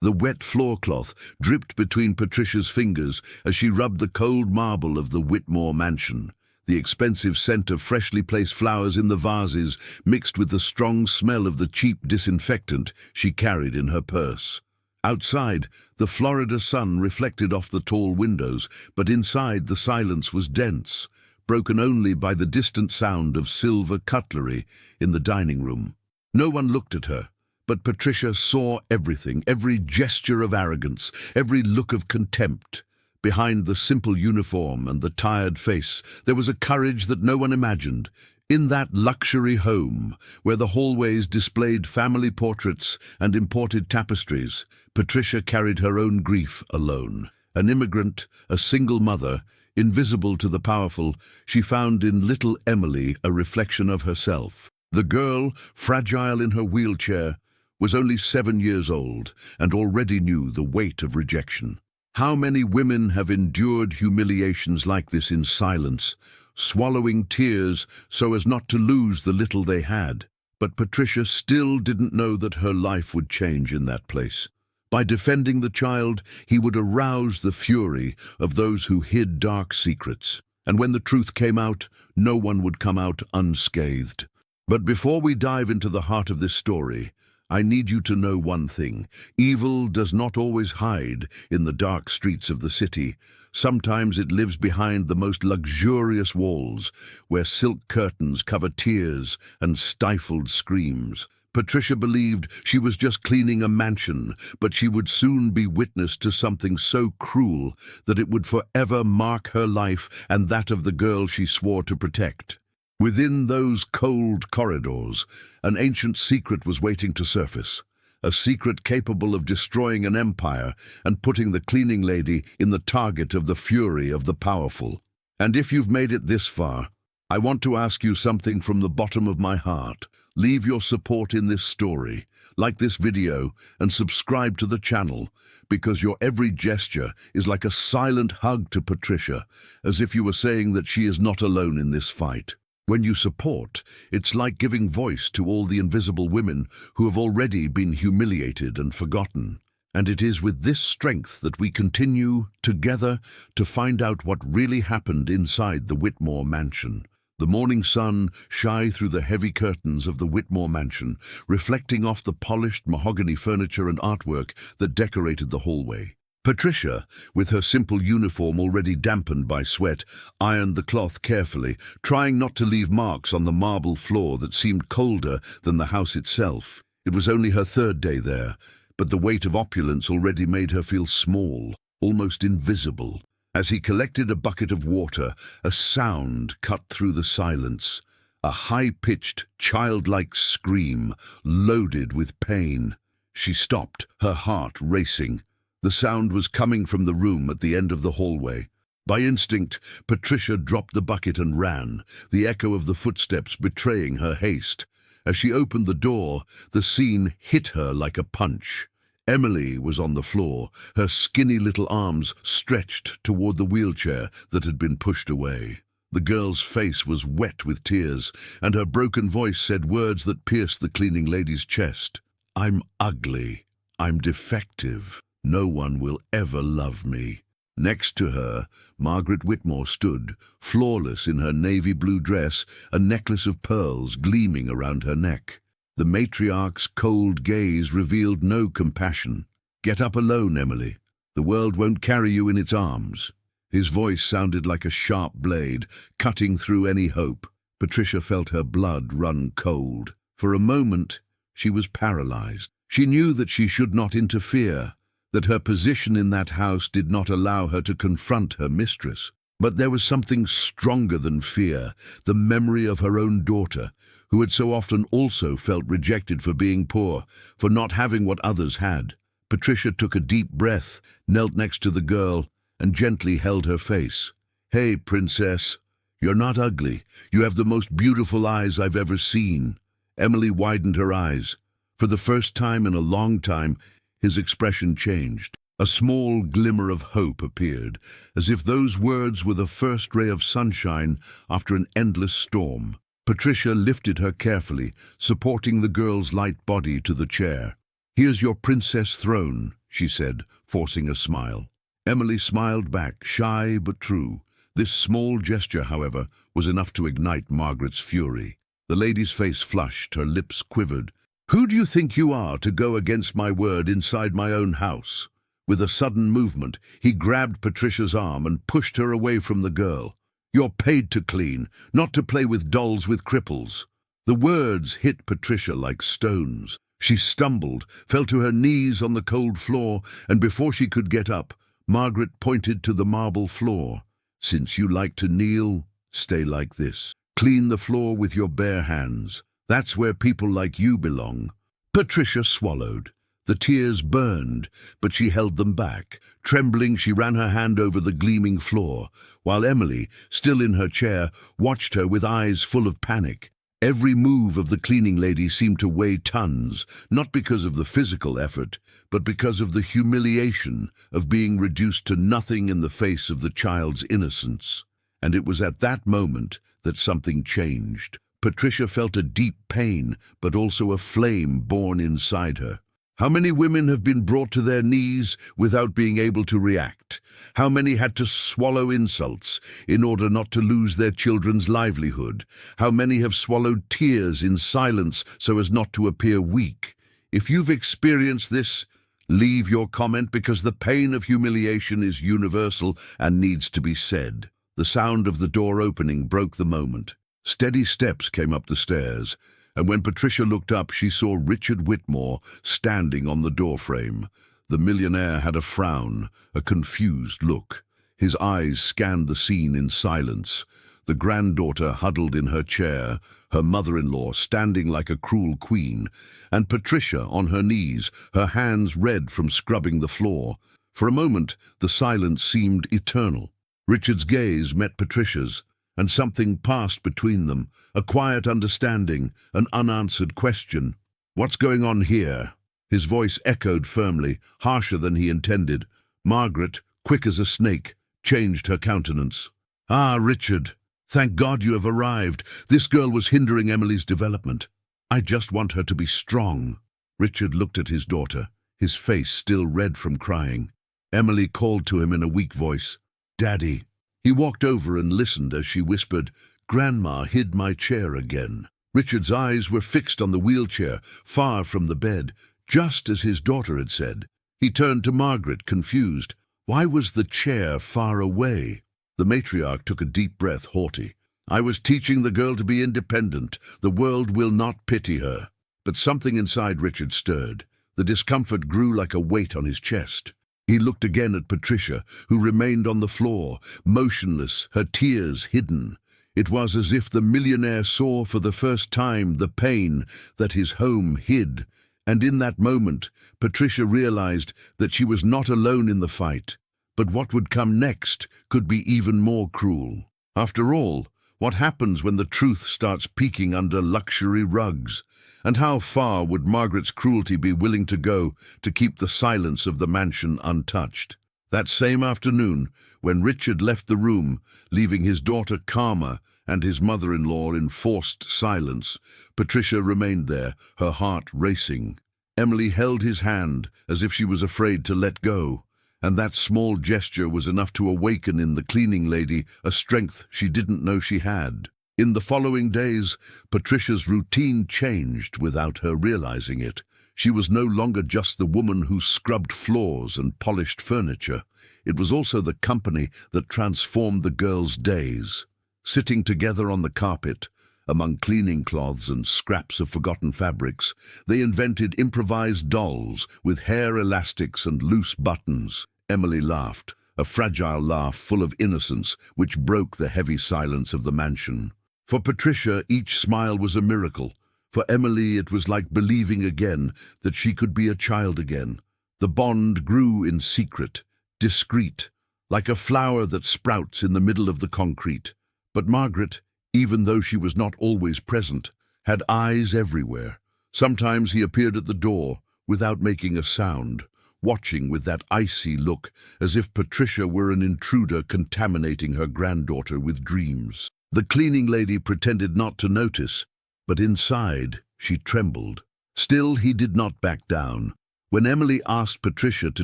The wet floor cloth dripped between Patricia's fingers as she rubbed the cold marble of the Whitmore mansion. The expensive scent of freshly placed flowers in the vases mixed with the strong smell of the cheap disinfectant she carried in her purse. Outside, the Florida sun reflected off the tall windows, but inside the silence was dense, broken only by the distant sound of silver cutlery in the dining room. No one looked at her, but Patricia saw everything, every gesture of arrogance, every look of contempt. Behind the simple uniform and the tired face, there was a courage that no one imagined. In that luxury home, where the hallways displayed family portraits and imported tapestries, Patricia carried her own grief alone. An immigrant, a single mother, invisible to the powerful, she found in little Emily a reflection of herself. The girl, fragile in her wheelchair, was only 7 years old and already knew the weight of rejection. How many women have endured humiliations like this in silence, swallowing tears so as not to lose the little they had? But Patricia still didn't know that her life would change in that place. By defending the child, he would arouse the fury of those who hid dark secrets. And when the truth came out, no one would come out unscathed. But before we dive into the heart of this story, I need you to know one thing. Evil does not always hide in the dark streets of the city. Sometimes it lives behind the most luxurious walls, where silk curtains cover tears and stifled screams. Patricia believed she was just cleaning a mansion, but she would soon be witness to something so cruel that it would forever mark her life and that of the girl she swore to protect. Within those cold corridors, an ancient secret was waiting to surface, a secret capable of destroying an empire and putting the cleaning lady in the target of the fury of the powerful. And if you've made it this far, I want to ask you something from the bottom of my heart. Leave your support in this story, like this video, and subscribe to the channel, because your every gesture is like a silent hug to Patricia, as if you were saying that she is not alone in this fight. When you support, it's like giving voice to all the invisible women who have already been humiliated and forgotten. And it is with this strength that we continue, together, to find out what really happened inside the Whitmore mansion. The morning sun shone through the heavy curtains of the Whitmore mansion, reflecting off the polished mahogany furniture and artwork that decorated the hallway. Patricia, with her simple uniform already dampened by sweat, ironed the cloth carefully, trying not to leave marks on the marble floor that seemed colder than the house itself. It was only her 3rd day there, but the weight of opulence already made her feel small, almost invisible. As he collected a bucket of water, a sound cut through the silence, a high-pitched, childlike scream, loaded with pain. She stopped, her heart racing. The sound was coming from the room at the end of the hallway. By instinct, Patricia dropped the bucket and ran, the echo of the footsteps betraying her haste. As she opened the door, the scene hit her like a punch. Emily was on the floor, her skinny little arms stretched toward the wheelchair that had been pushed away. The girl's face was wet with tears, and her broken voice said words that pierced the cleaning lady's chest. "I'm ugly. I'm defective. No one will ever love me." Next to her, Margaret Whitmore stood, flawless in her navy blue dress, a necklace of pearls gleaming around her neck. The matriarch's cold gaze revealed no compassion. "Get up alone, Emily. The world won't carry you in its arms." His voice sounded like a sharp blade, cutting through any hope. Patricia felt her blood run cold. For a moment, she was paralyzed. She knew that she should not interfere, that her position in that house did not allow her to confront her mistress. But there was something stronger than fear, the memory of her own daughter, who had so often also felt rejected for being poor, for not having what others had. Patricia took a deep breath, knelt next to the girl, and gently held her face. "Hey, princess, you're not ugly. You have the most beautiful eyes I've ever seen." Emily widened her eyes. For the first time in a long time, his expression changed. A small glimmer of hope appeared, as if those words were the first ray of sunshine after an endless storm. Patricia lifted her carefully, supporting the girl's light body to the chair. "Here's your princess throne," she said, forcing a smile. Emily smiled back, shy but true. This small gesture, however, was enough to ignite Margaret's fury. The lady's face flushed, her lips quivered. "Who do you think you are to go against my word inside my own house?" With a sudden movement, he grabbed Patricia's arm and pushed her away from the girl. "You're paid to clean, not to play with dolls with cripples." The words hit Patricia like stones. She stumbled, fell to her knees on the cold floor, and before she could get up, Margaret pointed to the marble floor. "Since you like to kneel, stay like this. Clean the floor with your bare hands. That's where people like you belong." Patricia swallowed. The tears burned, but she held them back. Trembling, she ran her hand over the gleaming floor, while Emily, still in her chair, watched her with eyes full of panic. Every move of the cleaning lady seemed to weigh tons, not because of the physical effort, but because of the humiliation of being reduced to nothing in the face of the child's innocence. And it was at that moment that something changed. Patricia felt a deep pain, but also a flame born inside her. How many women have been brought to their knees without being able to react? How many had to swallow insults in order not to lose their children's livelihood? How many have swallowed tears in silence so as not to appear weak? If you've experienced this, leave your comment, because the pain of humiliation is universal and needs to be said. The sound of the door opening broke the moment. Steady steps came up the stairs, and when Patricia looked up, she saw Richard Whitmore standing on the doorframe. The millionaire had a frown, a confused look. His eyes scanned the scene in silence. The granddaughter huddled in her chair, her mother-in-law standing like a cruel queen, and Patricia on her knees, her hands red from scrubbing the floor. For a moment, the silence seemed eternal. Richard's gaze met Patricia's, and something passed between them, a quiet understanding, an unanswered question. "What's going on here?" His voice echoed firmly, harsher than he intended. Margaret, quick as a snake, changed her countenance. "Ah, Richard, thank God you have arrived. This girl was hindering Emily's development. I just want her to be strong." Richard looked at his daughter, his face still red from crying. Emily called to him in a weak voice, "Daddy." He walked over and listened as she whispered, "Grandma hid my chair again." Richard's eyes were fixed on the wheelchair, far from the bed, just as his daughter had said. He turned to Margaret, confused. Why was the chair far away? The matriarch took a deep breath, haughty. "I was teaching the girl to be independent. The world will not pity her." But something inside Richard stirred. The discomfort grew like a weight on his chest. He looked again at Patricia, who remained on the floor, motionless, her tears hidden. It was as if the millionaire saw for the first time the pain that his home hid. And in that moment, Patricia realized that she was not alone in the fight. But what would come next could be even more cruel. After all, what happens when the truth starts peeking under luxury rugs? And how far would Margaret's cruelty be willing to go to keep the silence of the mansion untouched? That same afternoon, when Richard left the room, leaving his daughter calmer and his mother-in-law in forced silence, Patricia remained there, her heart racing. Emily held his hand as if she was afraid to let go, and that small gesture was enough to awaken in the cleaning lady a strength she didn't know she had. In the following days, Patricia's routine changed without her realizing it. She was no longer just the woman who scrubbed floors and polished furniture. It was also the company that transformed the girls' days. Sitting together on the carpet, among cleaning cloths and scraps of forgotten fabrics, they invented improvised dolls with hair elastics and loose buttons. Emily laughed, a fragile laugh full of innocence which broke the heavy silence of the mansion. For Patricia, each smile was a miracle. For Emily, it was like believing again that she could be a child again. The bond grew in secret, discreet, like a flower that sprouts in the middle of the concrete. But Margaret, even though she was not always present, had eyes everywhere. Sometimes he appeared at the door, without making a sound, watching with that icy look, as if Patricia were an intruder contaminating her granddaughter with dreams. The cleaning lady pretended not to notice, but inside she trembled. Still, he did not back down. When Emily asked Patricia to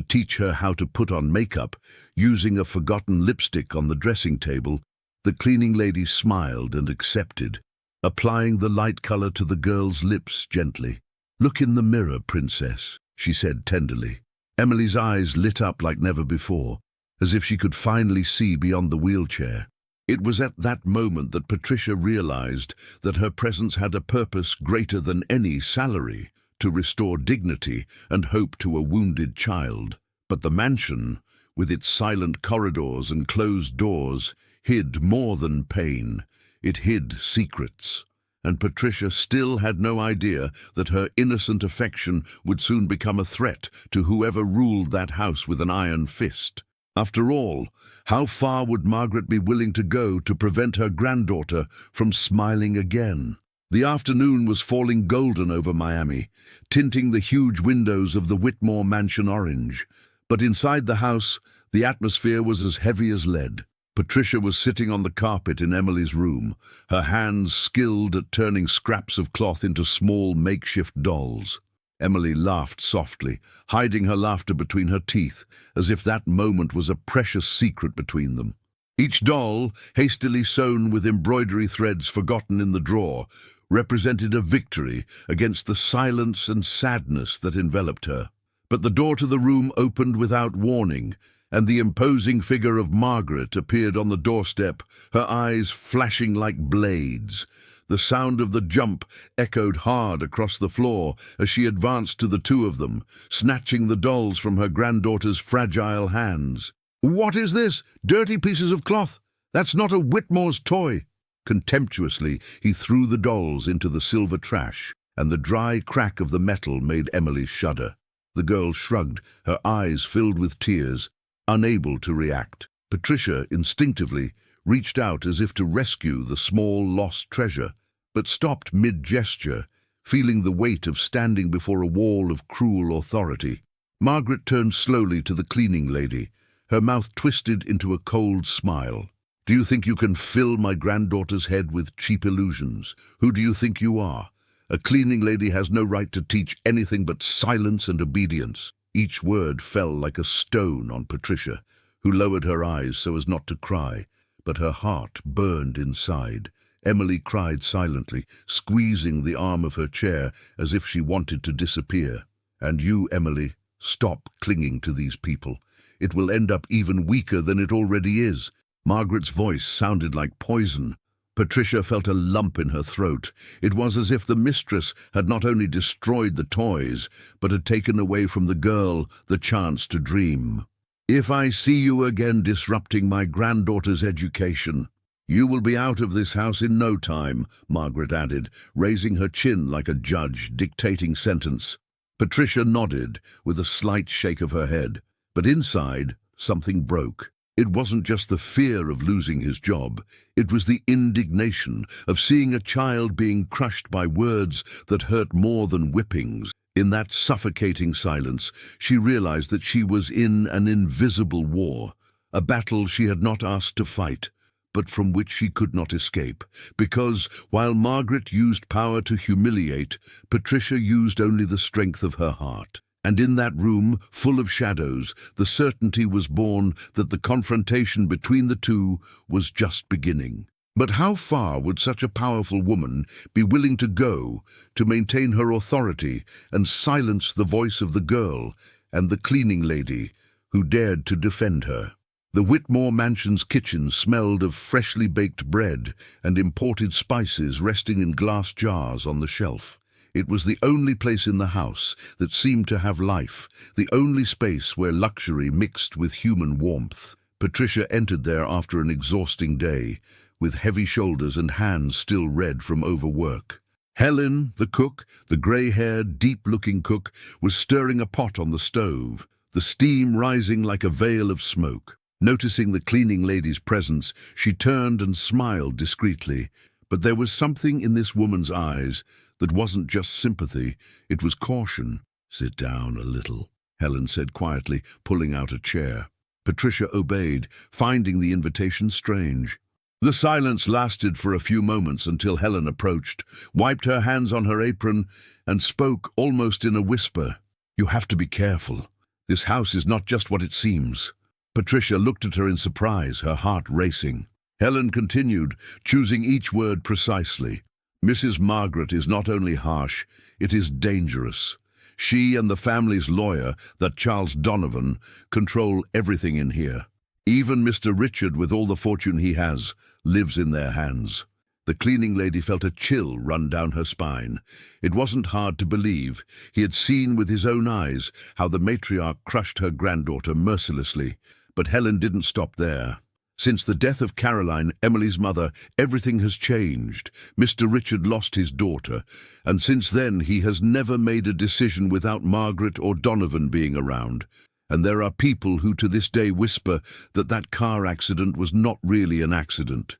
teach her how to put on makeup, using a forgotten lipstick on the dressing table, the cleaning lady smiled and accepted, applying the light color to the girl's lips gently. "Look in the mirror, princess," she said tenderly. Emily's eyes lit up like never before, as if she could finally see beyond the wheelchair. It was at that moment that Patricia realized that her presence had a purpose greater than any salary, to restore dignity and hope to a wounded child. But the mansion, with its silent corridors and closed doors, hid more than pain. It hid secrets. And Patricia still had no idea that her innocent affection would soon become a threat to whoever ruled that house with an iron fist. After all, how far would Margaret be willing to go to prevent her granddaughter from smiling again? The afternoon was falling golden over Miami, tinting the huge windows of the Whitmore mansion orange. But inside the house, the atmosphere was as heavy as lead. Patricia was sitting on the carpet in Emily's room, her hands skilled at turning scraps of cloth into small makeshift dolls. Emily laughed softly, hiding her laughter between her teeth, as if that moment was a precious secret between them. Each doll, hastily sewn with embroidery threads forgotten in the drawer, represented a victory against the silence and sadness that enveloped her. But the door to the room opened without warning, and the imposing figure of Margaret appeared on the doorstep, her eyes flashing like blades. The sound of the jump echoed hard across the floor as she advanced to the two of them, snatching the dolls from her granddaughter's fragile hands. "What is this? Dirty pieces of cloth? That's not a Whitmore's toy." Contemptuously, he threw the dolls into the silver trash, and the dry crack of the metal made Emily shudder. The girl shrugged, her eyes filled with tears, unable to react. Patricia, instinctively, reached out as if to rescue the small lost treasure, but stopped mid-gesture, feeling the weight of standing before a wall of cruel authority. Margaret turned slowly to the cleaning lady, her mouth twisted into a cold smile. "Do you think you can fill my granddaughter's head with cheap illusions? Who do you think you are? A cleaning lady has no right to teach anything but silence and obedience." Each word fell like a stone on Patricia, who lowered her eyes so as not to cry, but her heart burned inside. Emily cried silently, squeezing the arm of her chair as if she wanted to disappear. "And you, Emily, stop clinging to these people. It will end up even weaker than it already is." Margaret's voice sounded like poison. Patricia felt a lump in her throat. It was as if the mistress had not only destroyed the toys, but had taken away from the girl the chance to dream. "If I see you again disrupting my granddaughter's education, you will be out of this house in no time," Margaret added, raising her chin like a judge dictating sentence. Patricia nodded with a slight shake of her head, but inside something broke. It wasn't just the fear of losing his job, it was the indignation of seeing a child being crushed by words that hurt more than whippings. In that suffocating silence, she realized that she was in an invisible war, a battle she had not asked to fight, but from which she could not escape, because, while Margaret used power to humiliate, Patricia used only the strength of her heart. And in that room, full of shadows, the certainty was born that the confrontation between the two was just beginning. But how far would such a powerful woman be willing to go to maintain her authority and silence the voice of the girl and the cleaning lady who dared to defend her? The Whitmore mansion's kitchen smelled of freshly baked bread and imported spices resting in glass jars on the shelf. It was the only place in the house that seemed to have life, the only space where luxury mixed with human warmth. Patricia entered there after an exhausting day, with heavy shoulders and hands still red from overwork. Helen, the cook, the grey-haired, deep-looking cook, was stirring a pot on the stove, the steam rising like a veil of smoke. Noticing the cleaning lady's presence, she turned and smiled discreetly, but there was something in this woman's eyes that wasn't just sympathy, it was caution. "Sit down a little," Helen said quietly, pulling out a chair. Patricia obeyed, finding the invitation strange. The silence lasted for a few moments until Helen approached, wiped her hands on her apron, and spoke almost in a whisper. You have to be careful. This house is not just what it seems." Patricia looked at her in surprise, her heart racing. Helen continued, choosing each word precisely. "Mrs. Margaret is not only harsh, it is dangerous. She and the family's lawyer, that Charles Donovan, control everything in here. Even Mr. Richard, with all the fortune he has, lives in their hands." The cleaning lady felt a chill run down her spine. It wasn't hard to believe. He had seen with his own eyes how the matriarch crushed her granddaughter mercilessly. But Helen didn't stop there. Since the death of Caroline, Emily's mother, everything has changed. Mr. Richard lost his daughter, and since then he has never made a decision without Margaret or Donovan being around. And there are people who to this day whisper that that car accident was not really an accident.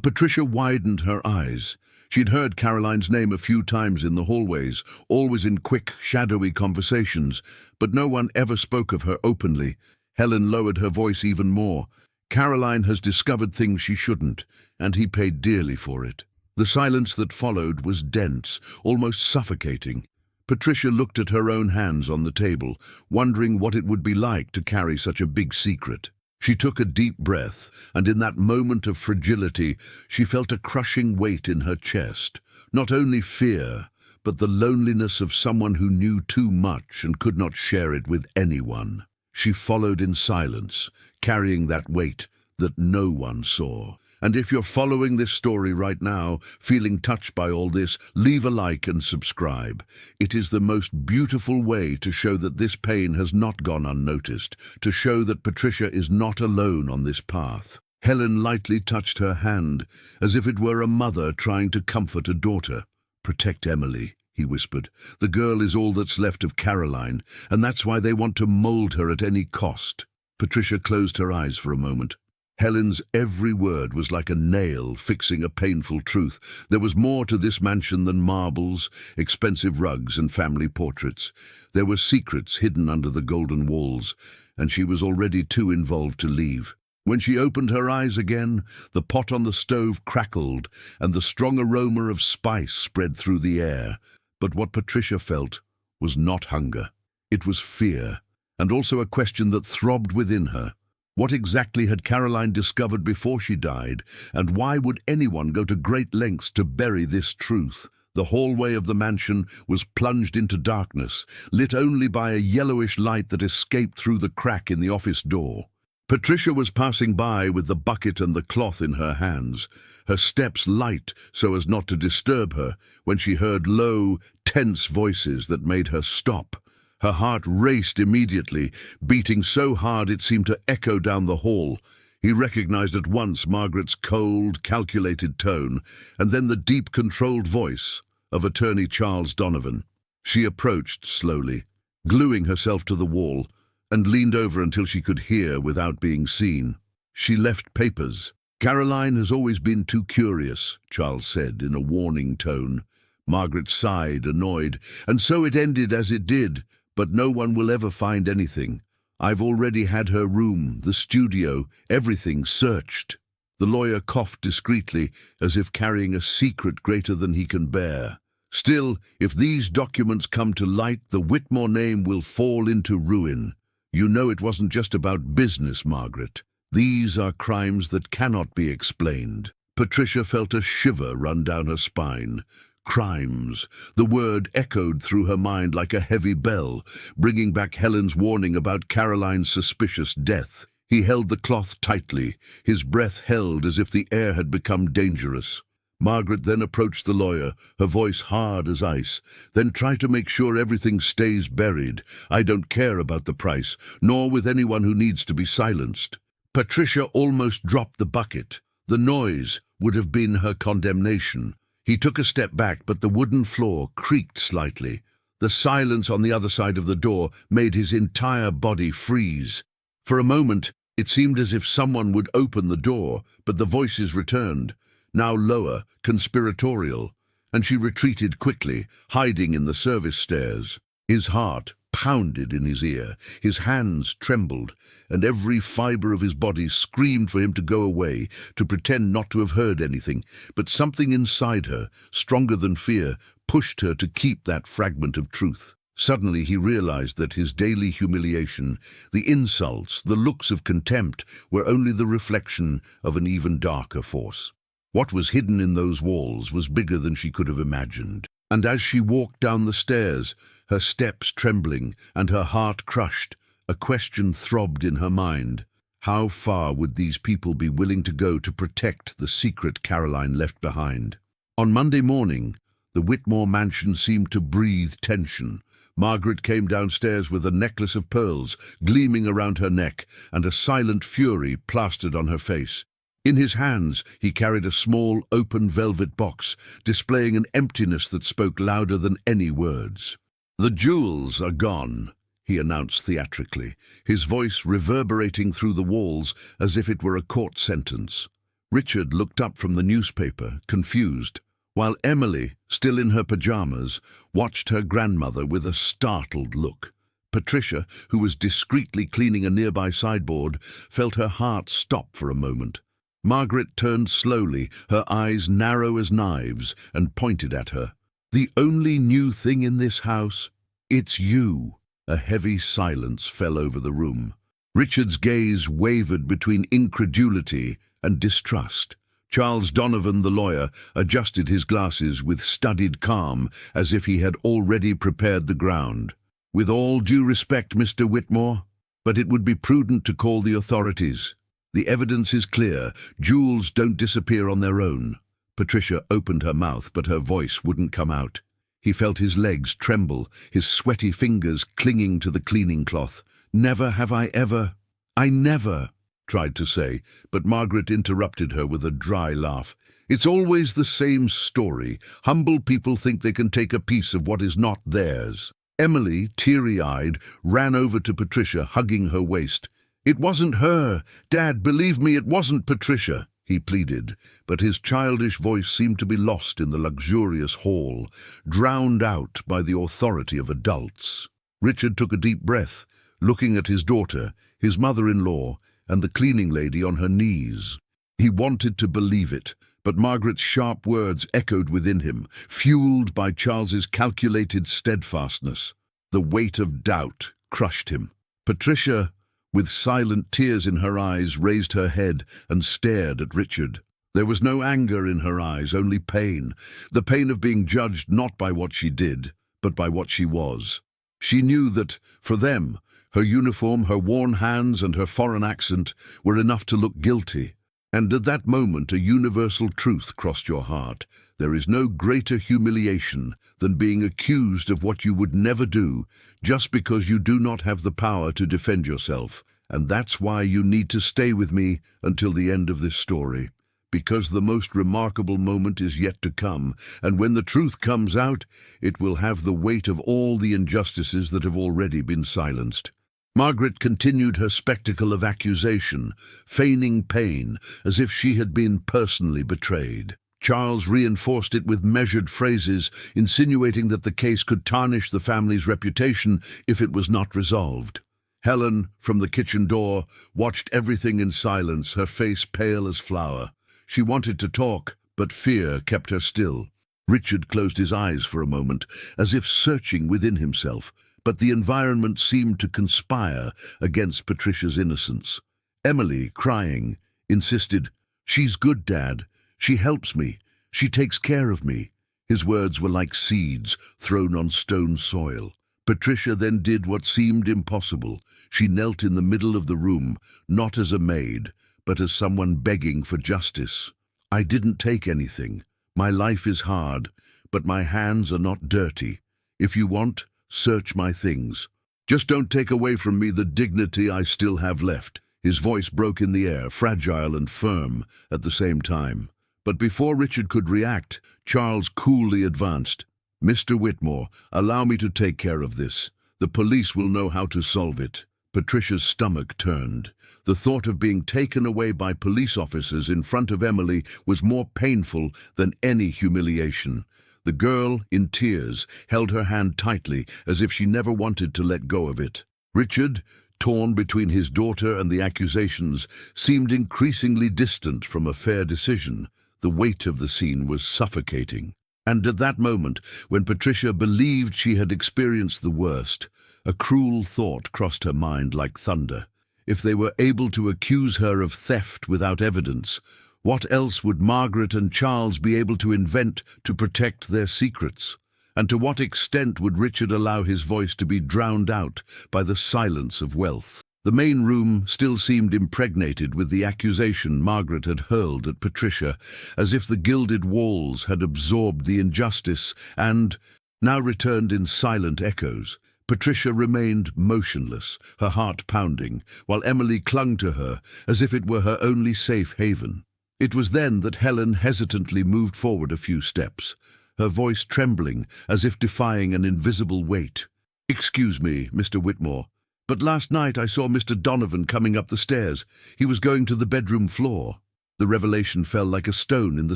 Patricia widened her eyes. She'd heard Caroline's name a few times in the hallways, always in quick, shadowy conversations, but no one ever spoke of her openly. Helen lowered her voice even more. "Caroline has discovered things she shouldn't, and he paid dearly for it." The silence that followed was dense, almost suffocating. Patricia looked at her own hands on the table, wondering what it would be like to carry such a big secret. She took a deep breath, and in that moment of fragility, she felt a crushing weight in her chest. Not only fear, but the loneliness of someone who knew too much and could not share it with anyone. She followed in silence, carrying that weight that no one saw. And if you're following this story right now, feeling touched by all this, leave a like and subscribe. It is the most beautiful way to show that this pain has not gone unnoticed, to show that Patricia is not alone on this path. Helen lightly touched her hand, as if it were a mother trying to comfort a daughter. "Protect Emily," he whispered. "The girl is all that's left of Caroline, and that's why they want to mold her at any cost." Patricia closed her eyes for a moment. Helen's every word was like a nail fixing a painful truth. There was more to this mansion than marbles, expensive rugs, and family portraits. There were secrets hidden under the golden walls, and she was already too involved to leave. When she opened her eyes again, the pot on the stove crackled, and the strong aroma of spice spread through the air. But what Patricia felt was not hunger. It was fear, and also a question that throbbed within her. What exactly had Caroline discovered before she died, and why would anyone go to great lengths to bury this truth? The hallway of the mansion was plunged into darkness, lit only by a yellowish light that escaped through the crack in the office door. Patricia was passing by with the bucket and the cloth in her hands, her steps light so as not to disturb her, when she heard low, tense voices that made her stop. Her heart raced immediately, beating so hard it seemed to echo down the hall. He recognized at once Margaret's cold, calculated tone, and then the deep, controlled voice of Attorney Charles Donovan. She approached slowly, gluing herself to the wall, and leaned over until she could hear without being seen. "She left papers." "Caroline has always been too curious," Charles said in a warning tone. Margaret sighed, annoyed, "And so it ended as it did. But no one will ever find anything. I've already had her room, the studio, everything searched." The lawyer coughed discreetly, as if carrying a secret greater than he can bear. "Still, if these documents come to light, the Whitmore name will fall into ruin. You know it wasn't just about business, Margaret. These are crimes that cannot be explained." Patricia felt a shiver run down her spine. Crimes. The word echoed through her mind like a heavy bell, bringing back Helen's warning about Caroline's suspicious death. He held the cloth tightly, his breath held as if the air had become dangerous. Margaret then approached the lawyer, her voice hard as ice. "Then try to make sure everything stays buried. I don't care about the price, nor with anyone who needs to be silenced." Patricia almost dropped the bucket. The noise would have been her condemnation. He took a step back, but the wooden floor creaked slightly. The silence on the other side of the door made his entire body freeze. For a moment, it seemed as if someone would open the door, but the voices returned, now lower, conspiratorial, and she retreated quickly, hiding in the service stairs. His heart pounded in his ear, his hands trembled, and every fibre of his body screamed for him to go away, to pretend not to have heard anything. But something inside her, stronger than fear, pushed her to keep that fragment of truth. Suddenly he realized that his daily humiliation, the insults, the looks of contempt, were only the reflection of an even darker force. What was hidden in those walls was bigger than she could have imagined. And as she walked down the stairs, her steps trembling and her heart crushed, a question throbbed in her mind. How far would these people be willing to go to protect the secret Caroline left behind? On Monday morning, the Whitmore mansion seemed to breathe tension. Margaret came downstairs with a necklace of pearls gleaming around her neck and a silent fury plastered on her face. In his hands, he carried a small, open velvet box, displaying an emptiness that spoke louder than any words. "The jewels are gone," he announced theatrically, his voice reverberating through the walls as if it were a court sentence. Richard looked up from the newspaper, confused, while Emily, still in her pajamas, watched her grandmother with a startled look. Patricia, who was discreetly cleaning a nearby sideboard, felt her heart stop for a moment. Margaret turned slowly, her eyes narrow as knives, and pointed at her. "The only new thing in this house? It's you." A heavy silence fell over the room. Richard's gaze wavered between incredulity and distrust. Charles Donovan, the lawyer, adjusted his glasses with studied calm, as if he had already prepared the ground. "With all due respect, Mr. Whitmore, but it would be prudent to call the authorities. The evidence is clear. Jewels don't disappear on their own." Patricia opened her mouth, but her voice wouldn't come out. He felt his legs tremble, his sweaty fingers clinging to the cleaning cloth. "Never have I ever... I never..." tried to say, but Margaret interrupted her with a dry laugh. "It's always the same story. Humble people think they can take a piece of what is not theirs." Emily, teary-eyed, ran over to Patricia, hugging her waist. "It wasn't her. Dad, believe me, it wasn't Patricia," he pleaded, but his childish voice seemed to be lost in the luxurious hall, drowned out by the authority of adults. Richard took a deep breath, looking at his daughter, his mother-in-law, and the cleaning lady on her knees. He wanted to believe it, but Margaret's sharp words echoed within him, fueled by Charles's calculated steadfastness. The weight of doubt crushed him. Patricia, with silent tears in her eyes, raised her head and stared at Richard. There was no anger in her eyes, only pain, the pain of being judged not by what she did, but by what she was. She knew that, for them, her uniform, her worn hands, and her foreign accent were enough to look guilty. And at that moment a universal truth crossed your heart. There is no greater humiliation than being accused of what you would never do, just because you do not have the power to defend yourself. And that's why you need to stay with me until the end of this story. Because the most remarkable moment is yet to come, and when the truth comes out, it will have the weight of all the injustices that have already been silenced. Margaret continued her spectacle of accusation, feigning pain, as if she had been personally betrayed. Charles reinforced it with measured phrases, insinuating that the case could tarnish the family's reputation if it was not resolved. Helen, from the kitchen door, watched everything in silence, her face pale as flour. She wanted to talk, but fear kept her still. Richard closed his eyes for a moment, as if searching within himself, but the environment seemed to conspire against Patricia's innocence. Emily, crying, insisted, "She's good, Dad. She helps me. She takes care of me." His words were like seeds thrown on stone soil. Patricia then did what seemed impossible. She knelt in the middle of the room, not as a maid, but as someone begging for justice. "I didn't take anything. My life is hard, but my hands are not dirty. If you want, search my things. Just don't take away from me the dignity I still have left." His voice broke in the air, fragile and firm at the same time. But before Richard could react, Charles coolly advanced. "Mr. Whitmore, allow me to take care of this. The police will know how to solve it." Patricia's stomach turned. The thought of being taken away by police officers in front of Emily was more painful than any humiliation. The girl, in tears, held her hand tightly, as if she never wanted to let go of it. Richard, torn between his daughter and the accusations, seemed increasingly distant from a fair decision. The weight of the scene was suffocating. And at that moment, when Patricia believed she had experienced the worst, a cruel thought crossed her mind like thunder. If they were able to accuse her of theft without evidence, what else would Margaret and Charles be able to invent to protect their secrets? And to what extent would Richard allow his voice to be drowned out by the silence of wealth? The main room still seemed impregnated with the accusation Margaret had hurled at Patricia, as if the gilded walls had absorbed the injustice and now returned in silent echoes. Patricia remained motionless, her heart pounding, while Emily clung to her as if it were her only safe haven. It was then that Helen hesitantly moved forward a few steps, her voice trembling as if defying an invisible weight. "Excuse me, Mr. Whitmore, but last night I saw Mr. Donovan coming up the stairs. He was going to the bedroom floor." The revelation fell like a stone in the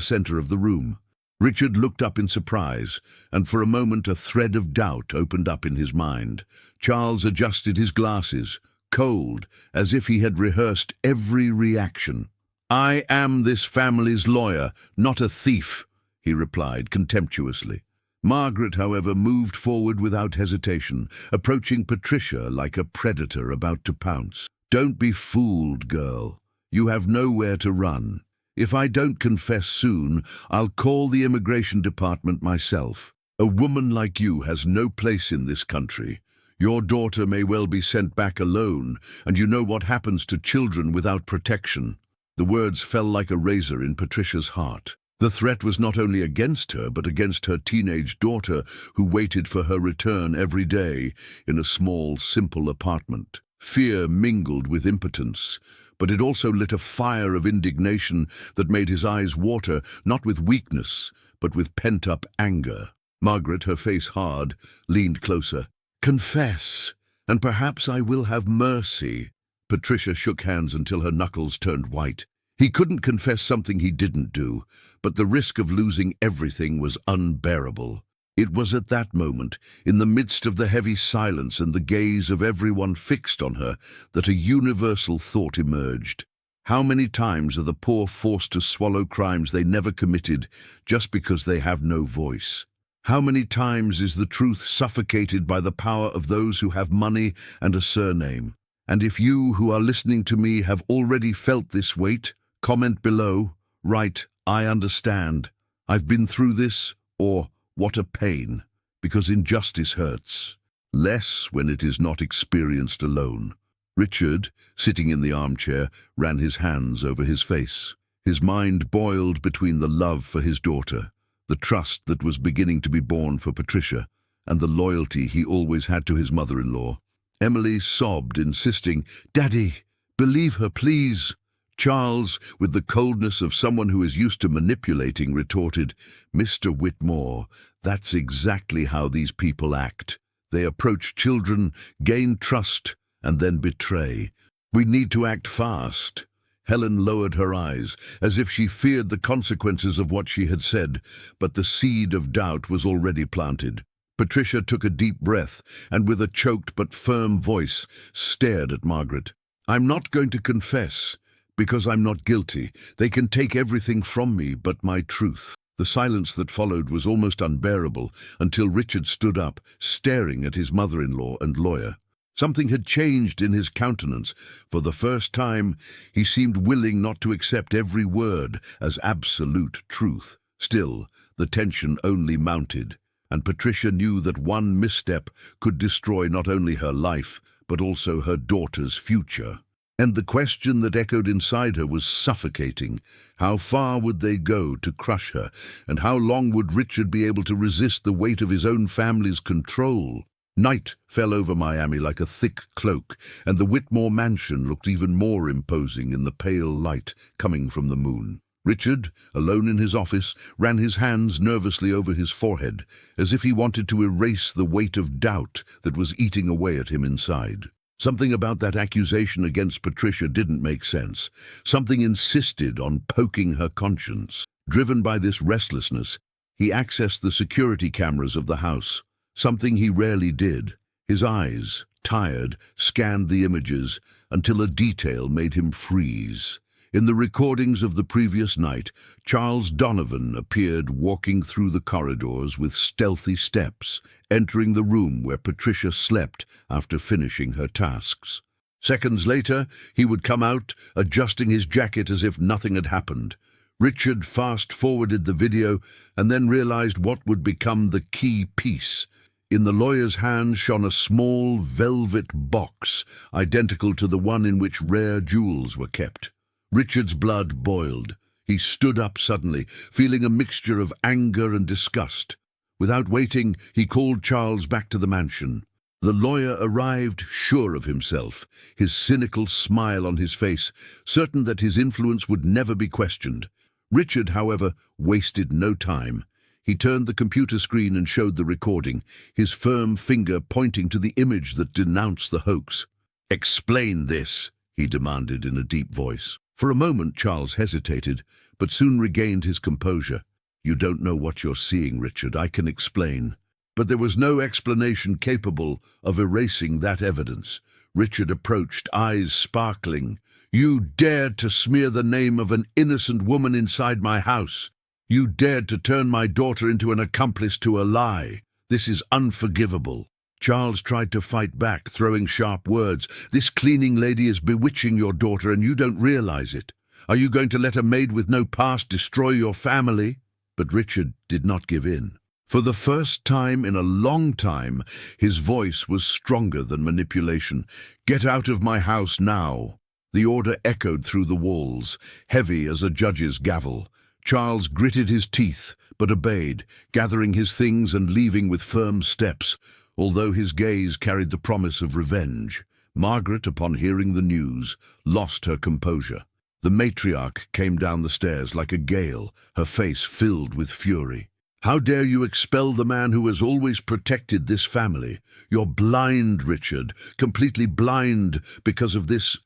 center of the room. Richard looked up in surprise, and for a moment a thread of doubt opened up in his mind. Charles adjusted his glasses, cold, as if he had rehearsed every reaction. "I am this family's lawyer, not a thief," he replied contemptuously. Margaret, however, moved forward without hesitation, approaching Patricia like a predator about to pounce. "Don't be fooled, girl. You have nowhere to run. If I don't confess soon, I'll call the immigration department myself. A woman like you has no place in this country. Your daughter may well be sent back alone, and you know what happens to children without protection." The words fell like a razor in Patricia's heart. The threat was not only against her, but against her teenage daughter, who waited for her return every day in a small, simple apartment. Fear mingled with impotence, but it also lit a fire of indignation that made his eyes water, not with weakness, but with pent-up anger. Margaret, her face hard, leaned closer. "Confess, and perhaps I will have mercy." Patricia shook hands until her knuckles turned white. He couldn't confess something he didn't do, but the risk of losing everything was unbearable. It was at that moment, in the midst of the heavy silence and the gaze of everyone fixed on her, that a universal thought emerged. How many times are the poor forced to swallow crimes they never committed just because they have no voice? How many times is the truth suffocated by the power of those who have money and a surname? And if you who are listening to me have already felt this weight, comment below, write, "I understand. I've been through this," or "What a pain," because injustice hurts less when it is not experienced alone. Richard, sitting in the armchair, ran his hands over his face. His mind boiled between the love for his daughter, the trust that was beginning to be born for Patricia, and the loyalty he always had to his mother-in-law. Emily sobbed, insisting, "Daddy, believe her, please." Charles, with the coldness of someone who is used to manipulating, retorted, "Mr. Whitmore, that's exactly how these people act. They approach children, gain trust, and then betray. We need to act fast." Helen lowered her eyes, as if she feared the consequences of what she had said, but the seed of doubt was already planted. Patricia took a deep breath, and with a choked but firm voice, stared at Margaret. "I'm not going to confess, because I'm not guilty. They can take everything from me but my truth." The silence that followed was almost unbearable until Richard stood up, staring at his mother-in-law and lawyer. Something had changed in his countenance. For the first time, he seemed willing not to accept every word as absolute truth. Still, the tension only mounted, and Patricia knew that one misstep could destroy not only her life, but also her daughter's future. And the question that echoed inside her was suffocating. How far would they go to crush her, and how long would Richard be able to resist the weight of his own family's control? Night fell over Miami like a thick cloak, and the Whitmore mansion looked even more imposing in the pale light coming from the moon. Richard, alone in his office, ran his hands nervously over his forehead, as if he wanted to erase the weight of doubt that was eating away at him inside. Something about that accusation against Patricia didn't make sense. Something insisted on poking her conscience. Driven by this restlessness, he accessed the security cameras of the house, something he rarely did. His eyes, tired, scanned the images until a detail made him freeze. In the recordings of the previous night, Charles Donovan appeared walking through the corridors with stealthy steps, entering the room where Patricia slept after finishing her tasks. Seconds later, he would come out, adjusting his jacket as if nothing had happened. Richard fast-forwarded the video and then realized what would become the key piece. In the lawyer's hand shone a small velvet box, identical to the one in which rare jewels were kept. Richard's blood boiled. He stood up suddenly, feeling a mixture of anger and disgust. Without waiting, he called Charles back to the mansion. The lawyer arrived sure of himself, his cynical smile on his face, certain that his influence would never be questioned. Richard, however, wasted no time. He turned the computer screen and showed the recording, his firm finger pointing to the image that denounced the hoax. "Explain this," he demanded in a deep voice. For a moment Charles hesitated, but soon regained his composure. "You don't know what you're seeing, Richard. I can explain." But there was no explanation capable of erasing that evidence. Richard approached, eyes sparkling. "You dared to smear the name of an innocent woman inside my house. You dared to turn my daughter into an accomplice to a lie. This is unforgivable." Charles tried to fight back, throwing sharp words. "This cleaning lady is bewitching your daughter and you don't realize it. Are you going to let a maid with no past destroy your family?" But Richard did not give in. For the first time in a long time, his voice was stronger than manipulation. "Get out of my house now." The order echoed through the walls, heavy as a judge's gavel. Charles gritted his teeth, but obeyed, gathering his things and leaving with firm steps, although his gaze carried the promise of revenge. Margaret, upon hearing the news, lost her composure. The matriarch came down the stairs like a gale, her face filled with fury. "How dare you expel the man who has always protected this family? You're blind, Richard, completely blind because of this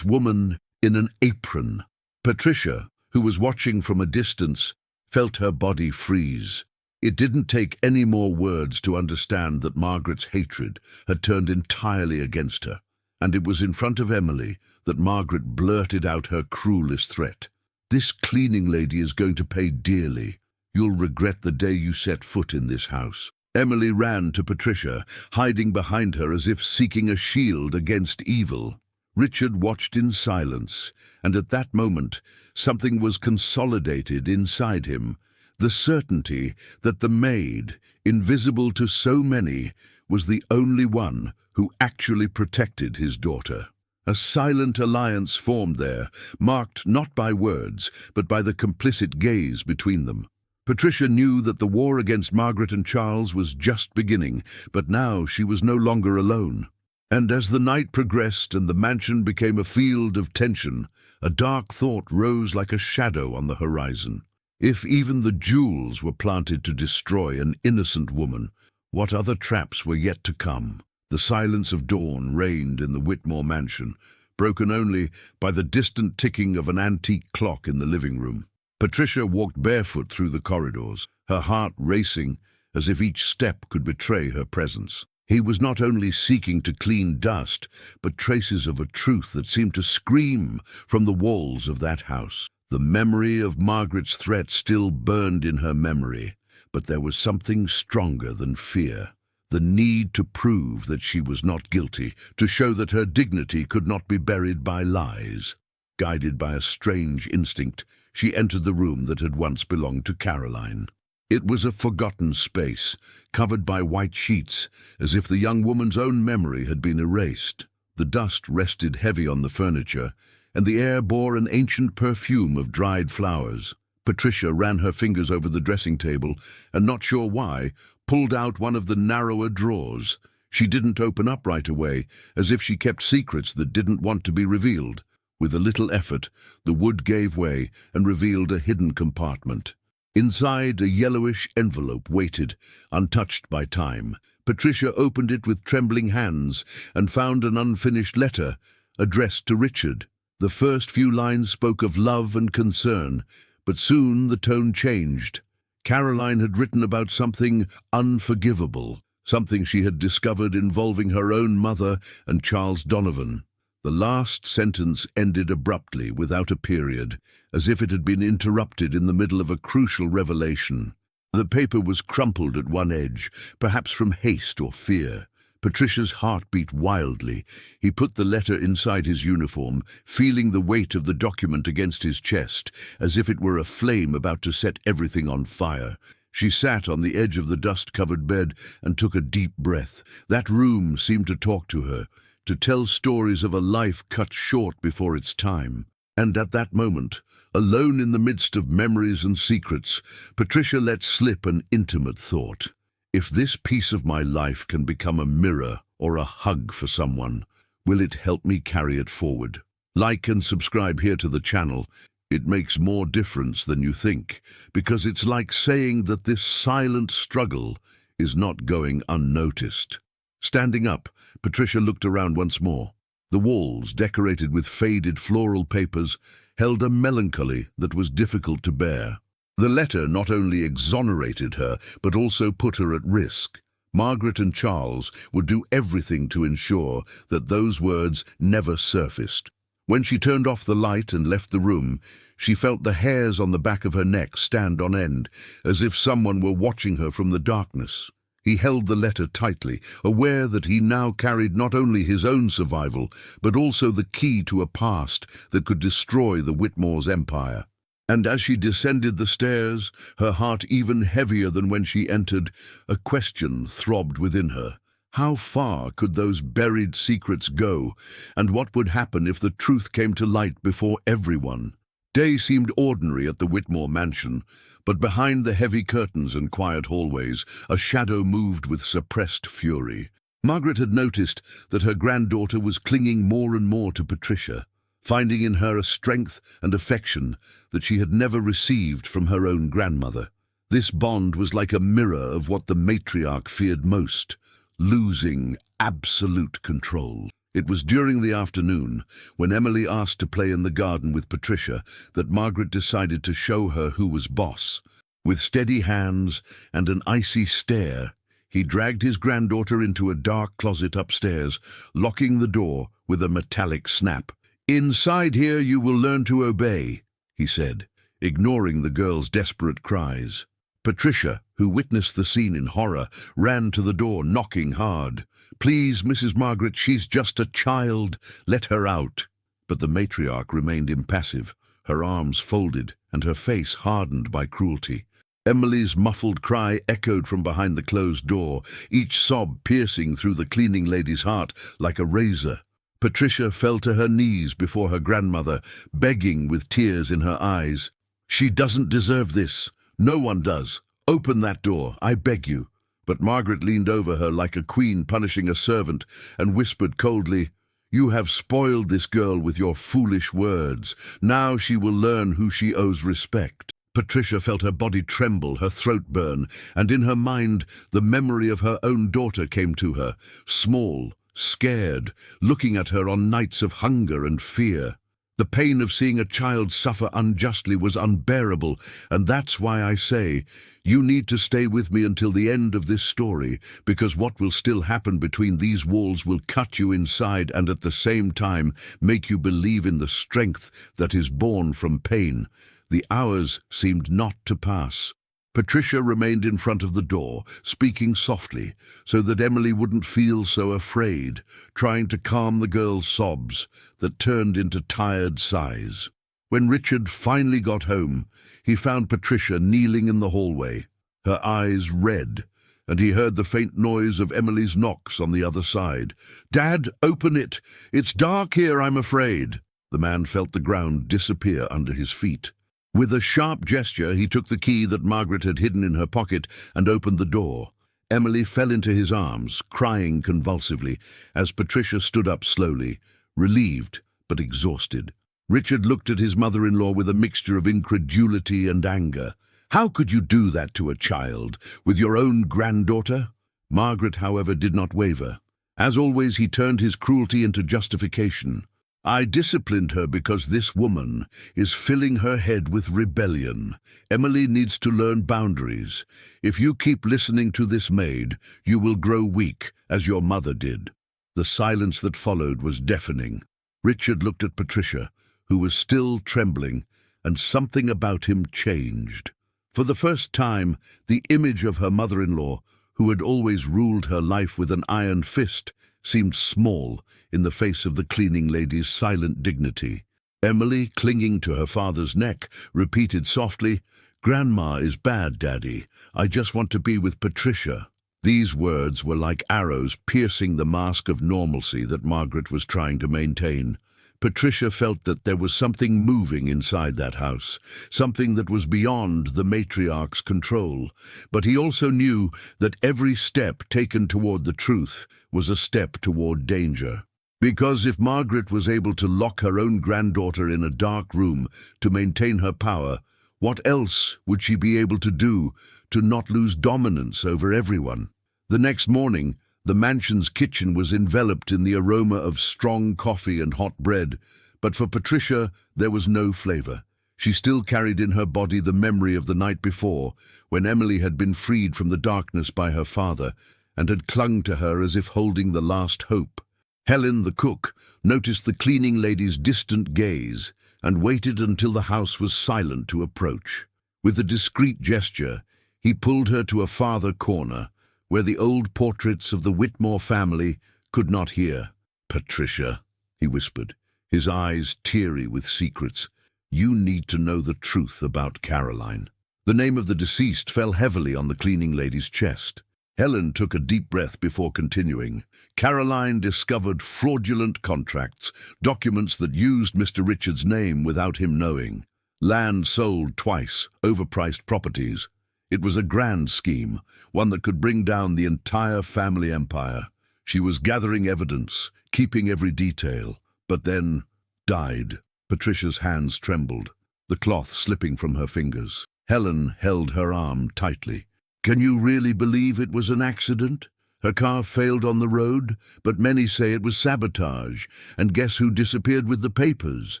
woman in an apron." Patricia, who was watching from a distance, felt her body freeze. It didn't take any more words to understand that Margaret's hatred had turned entirely against her, and it was in front of Emily that Margaret blurted out her cruelest threat. "This cleaning lady is going to pay dearly. You'll regret the day you set foot in this house." Emily ran to Patricia, hiding behind her as if seeking a shield against evil. Richard watched in silence, and at that moment something was consolidated inside him. The certainty that the maid, invisible to so many, was the only one who actually protected his daughter. A silent alliance formed there, marked not by words, but by the complicit gaze between them. Patricia knew that the war against Margaret and Charles was just beginning, but now she was no longer alone. And as the night progressed and the mansion became a field of tension, a dark thought rose like a shadow on the horizon. If even the jewels were planted to destroy an innocent woman, what other traps were yet to come? The silence of dawn reigned in the Whitmore mansion, broken only by the distant ticking of an antique clock in the living room. Patricia walked barefoot through the corridors, her heart racing as if each step could betray her presence. He was not only seeking to clean dust, but traces of a truth that seemed to scream from the walls of that house. The memory of Margaret's threat still burned in her memory, but there was something stronger than fear. The need to prove that she was not guilty, to show that her dignity could not be buried by lies. Guided by a strange instinct, she entered the room that had once belonged to Caroline. It was a forgotten space, covered by white sheets, as if the young woman's own memory had been erased. The dust rested heavy on the furniture, and the air bore an ancient perfume of dried flowers. Patricia ran her fingers over the dressing table, and not sure why, pulled out one of the narrower drawers. She didn't open up right away, as if she kept secrets that didn't want to be revealed. With a little effort, the wood gave way and revealed a hidden compartment. Inside, a yellowish envelope waited, untouched by time. Patricia opened it with trembling hands and found an unfinished letter addressed to Richard. The first few lines spoke of love and concern, but soon the tone changed. Caroline had written about something unforgivable, something she had discovered involving her own mother and Charles Donovan. The last sentence ended abruptly, without a period, as if it had been interrupted in the middle of a crucial revelation. The paper was crumpled at one edge, perhaps from haste or fear. Patricia's heart beat wildly. He put the letter inside his uniform, feeling the weight of the document against his chest, as if it were a flame about to set everything on fire. She sat on the edge of the dust-covered bed and took a deep breath. That room seemed to talk to her, to tell stories of a life cut short before its time. And at that moment, alone in the midst of memories and secrets, Patricia let slip an intimate thought. If this piece of my life can become a mirror or a hug for someone, will it help me carry it forward? Like and subscribe here to the channel. It makes more difference than you think, because it's like saying that this silent struggle is not going unnoticed. Standing up, Patricia looked around once more. The walls, decorated with faded floral papers, held a melancholy that was difficult to bear. The letter not only exonerated her, but also put her at risk. Margaret and Charles would do everything to ensure that those words never surfaced. When she turned off the light and left the room, she felt the hairs on the back of her neck stand on end, as if someone were watching her from the darkness. He held the letter tightly, aware that he now carried not only his own survival, but also the key to a past that could destroy the Whitmore's empire. And as she descended the stairs, her heart even heavier than when she entered, a question throbbed within her. How far could those buried secrets go, and what would happen if the truth came to light before everyone? Day seemed ordinary at the Whitmore mansion, but behind the heavy curtains and quiet hallways, a shadow moved with suppressed fury. Margaret had noticed that her granddaughter was clinging more and more to Patricia, finding in her a strength and affection that she had never received from her own grandmother. This bond was like a mirror of what the matriarch feared most: losing absolute control. It was during the afternoon, when Emily asked to play in the garden with Patricia, that Margaret decided to show her who was boss. With steady hands and an icy stare, he dragged his granddaughter into a dark closet upstairs, locking the door with a metallic snap. "Inside here you will learn to obey," he said, ignoring the girl's desperate cries. Patricia, who witnessed the scene in horror, ran to the door, knocking hard. "Please, Mrs. Margaret, she's just a child. Let her out." But the matriarch remained impassive, her arms folded and her face hardened by cruelty. Emily's muffled cry echoed from behind the closed door, each sob piercing through the cleaning lady's heart like a razor. Patricia fell to her knees before her grandmother, begging with tears in her eyes. "She doesn't deserve this. No one does. Open that door, I beg you." But Margaret leaned over her like a queen punishing a servant and whispered coldly, "You have spoiled this girl with your foolish words. Now she will learn who she owes respect." Patricia felt her body tremble, her throat burn, and in her mind the memory of her own daughter came to her, small, scared, looking at her on nights of hunger and fear. The pain of seeing a child suffer unjustly was unbearable, and that's why I say, you need to stay with me until the end of this story, because what will still happen between these walls will cut you inside and at the same time make you believe in the strength that is born from pain. The hours seemed not to pass. Patricia remained in front of the door, speaking softly, so that Emily wouldn't feel so afraid, trying to calm the girl's sobs that turned into tired sighs. When Richard finally got home, he found Patricia kneeling in the hallway, her eyes red, and he heard the faint noise of Emily's knocks on the other side. "Dad, open it! It's dark here, I'm afraid." The man felt the ground disappear under his feet. With a sharp gesture, he took the key that Margaret had hidden in her pocket and opened the door. Emily fell into his arms, crying convulsively, as Patricia stood up slowly, relieved but exhausted. Richard looked at his mother-in-law with a mixture of incredulity and anger. "How could you do that to a child, with your own granddaughter?" Margaret, however, did not waver. As always, he turned his cruelty into justification. "I disciplined her because this woman is filling her head with rebellion. Emily needs to learn boundaries. If you keep listening to this maid, you will grow weak, as your mother did." The silence that followed was deafening. Richard looked at Patricia, who was still trembling, and something about him changed. For the first time, the image of her mother-in-law, who had always ruled her life with an iron fist, seemed small in the face of the cleaning lady's silent dignity. Emily, clinging to her father's neck, repeated softly, "Grandma is bad, Daddy. I just want to be with Patricia." These words were like arrows piercing the mask of normalcy that Margaret was trying to maintain. Patricia felt that there was something moving inside that house, something that was beyond the matriarch's control. But he also knew that every step taken toward the truth was a step toward danger. Because if Margaret was able to lock her own granddaughter in a dark room to maintain her power, what else would she be able to do to not lose dominance over everyone? The next morning, the mansion's kitchen was enveloped in the aroma of strong coffee and hot bread, but for Patricia there was no flavor. She still carried in her body the memory of the night before, when Emily had been freed from the darkness by her father, and had clung to her as if holding the last hope. Helen, the cook, noticed the cleaning lady's distant gaze, and waited until the house was silent to approach. With a discreet gesture, he pulled her to a farther corner, where the old portraits of the Whitmore family could not hear. "Patricia," he whispered, his eyes teary with secrets, "you need to know the truth about Caroline." The name of the deceased fell heavily on the cleaning lady's chest. Helen took a deep breath before continuing. Caroline discovered fraudulent contracts, documents that used Mr. Richard's name without him knowing. Land sold twice, overpriced properties. It was a grand scheme, one that could bring down the entire family empire. She was gathering evidence, keeping every detail, but then died. Patricia's hands trembled, the cloth slipping from her fingers. Helen held her arm tightly. "Can you really believe it was an accident? Her car failed on the road, but many say it was sabotage. And guess who disappeared with the papers?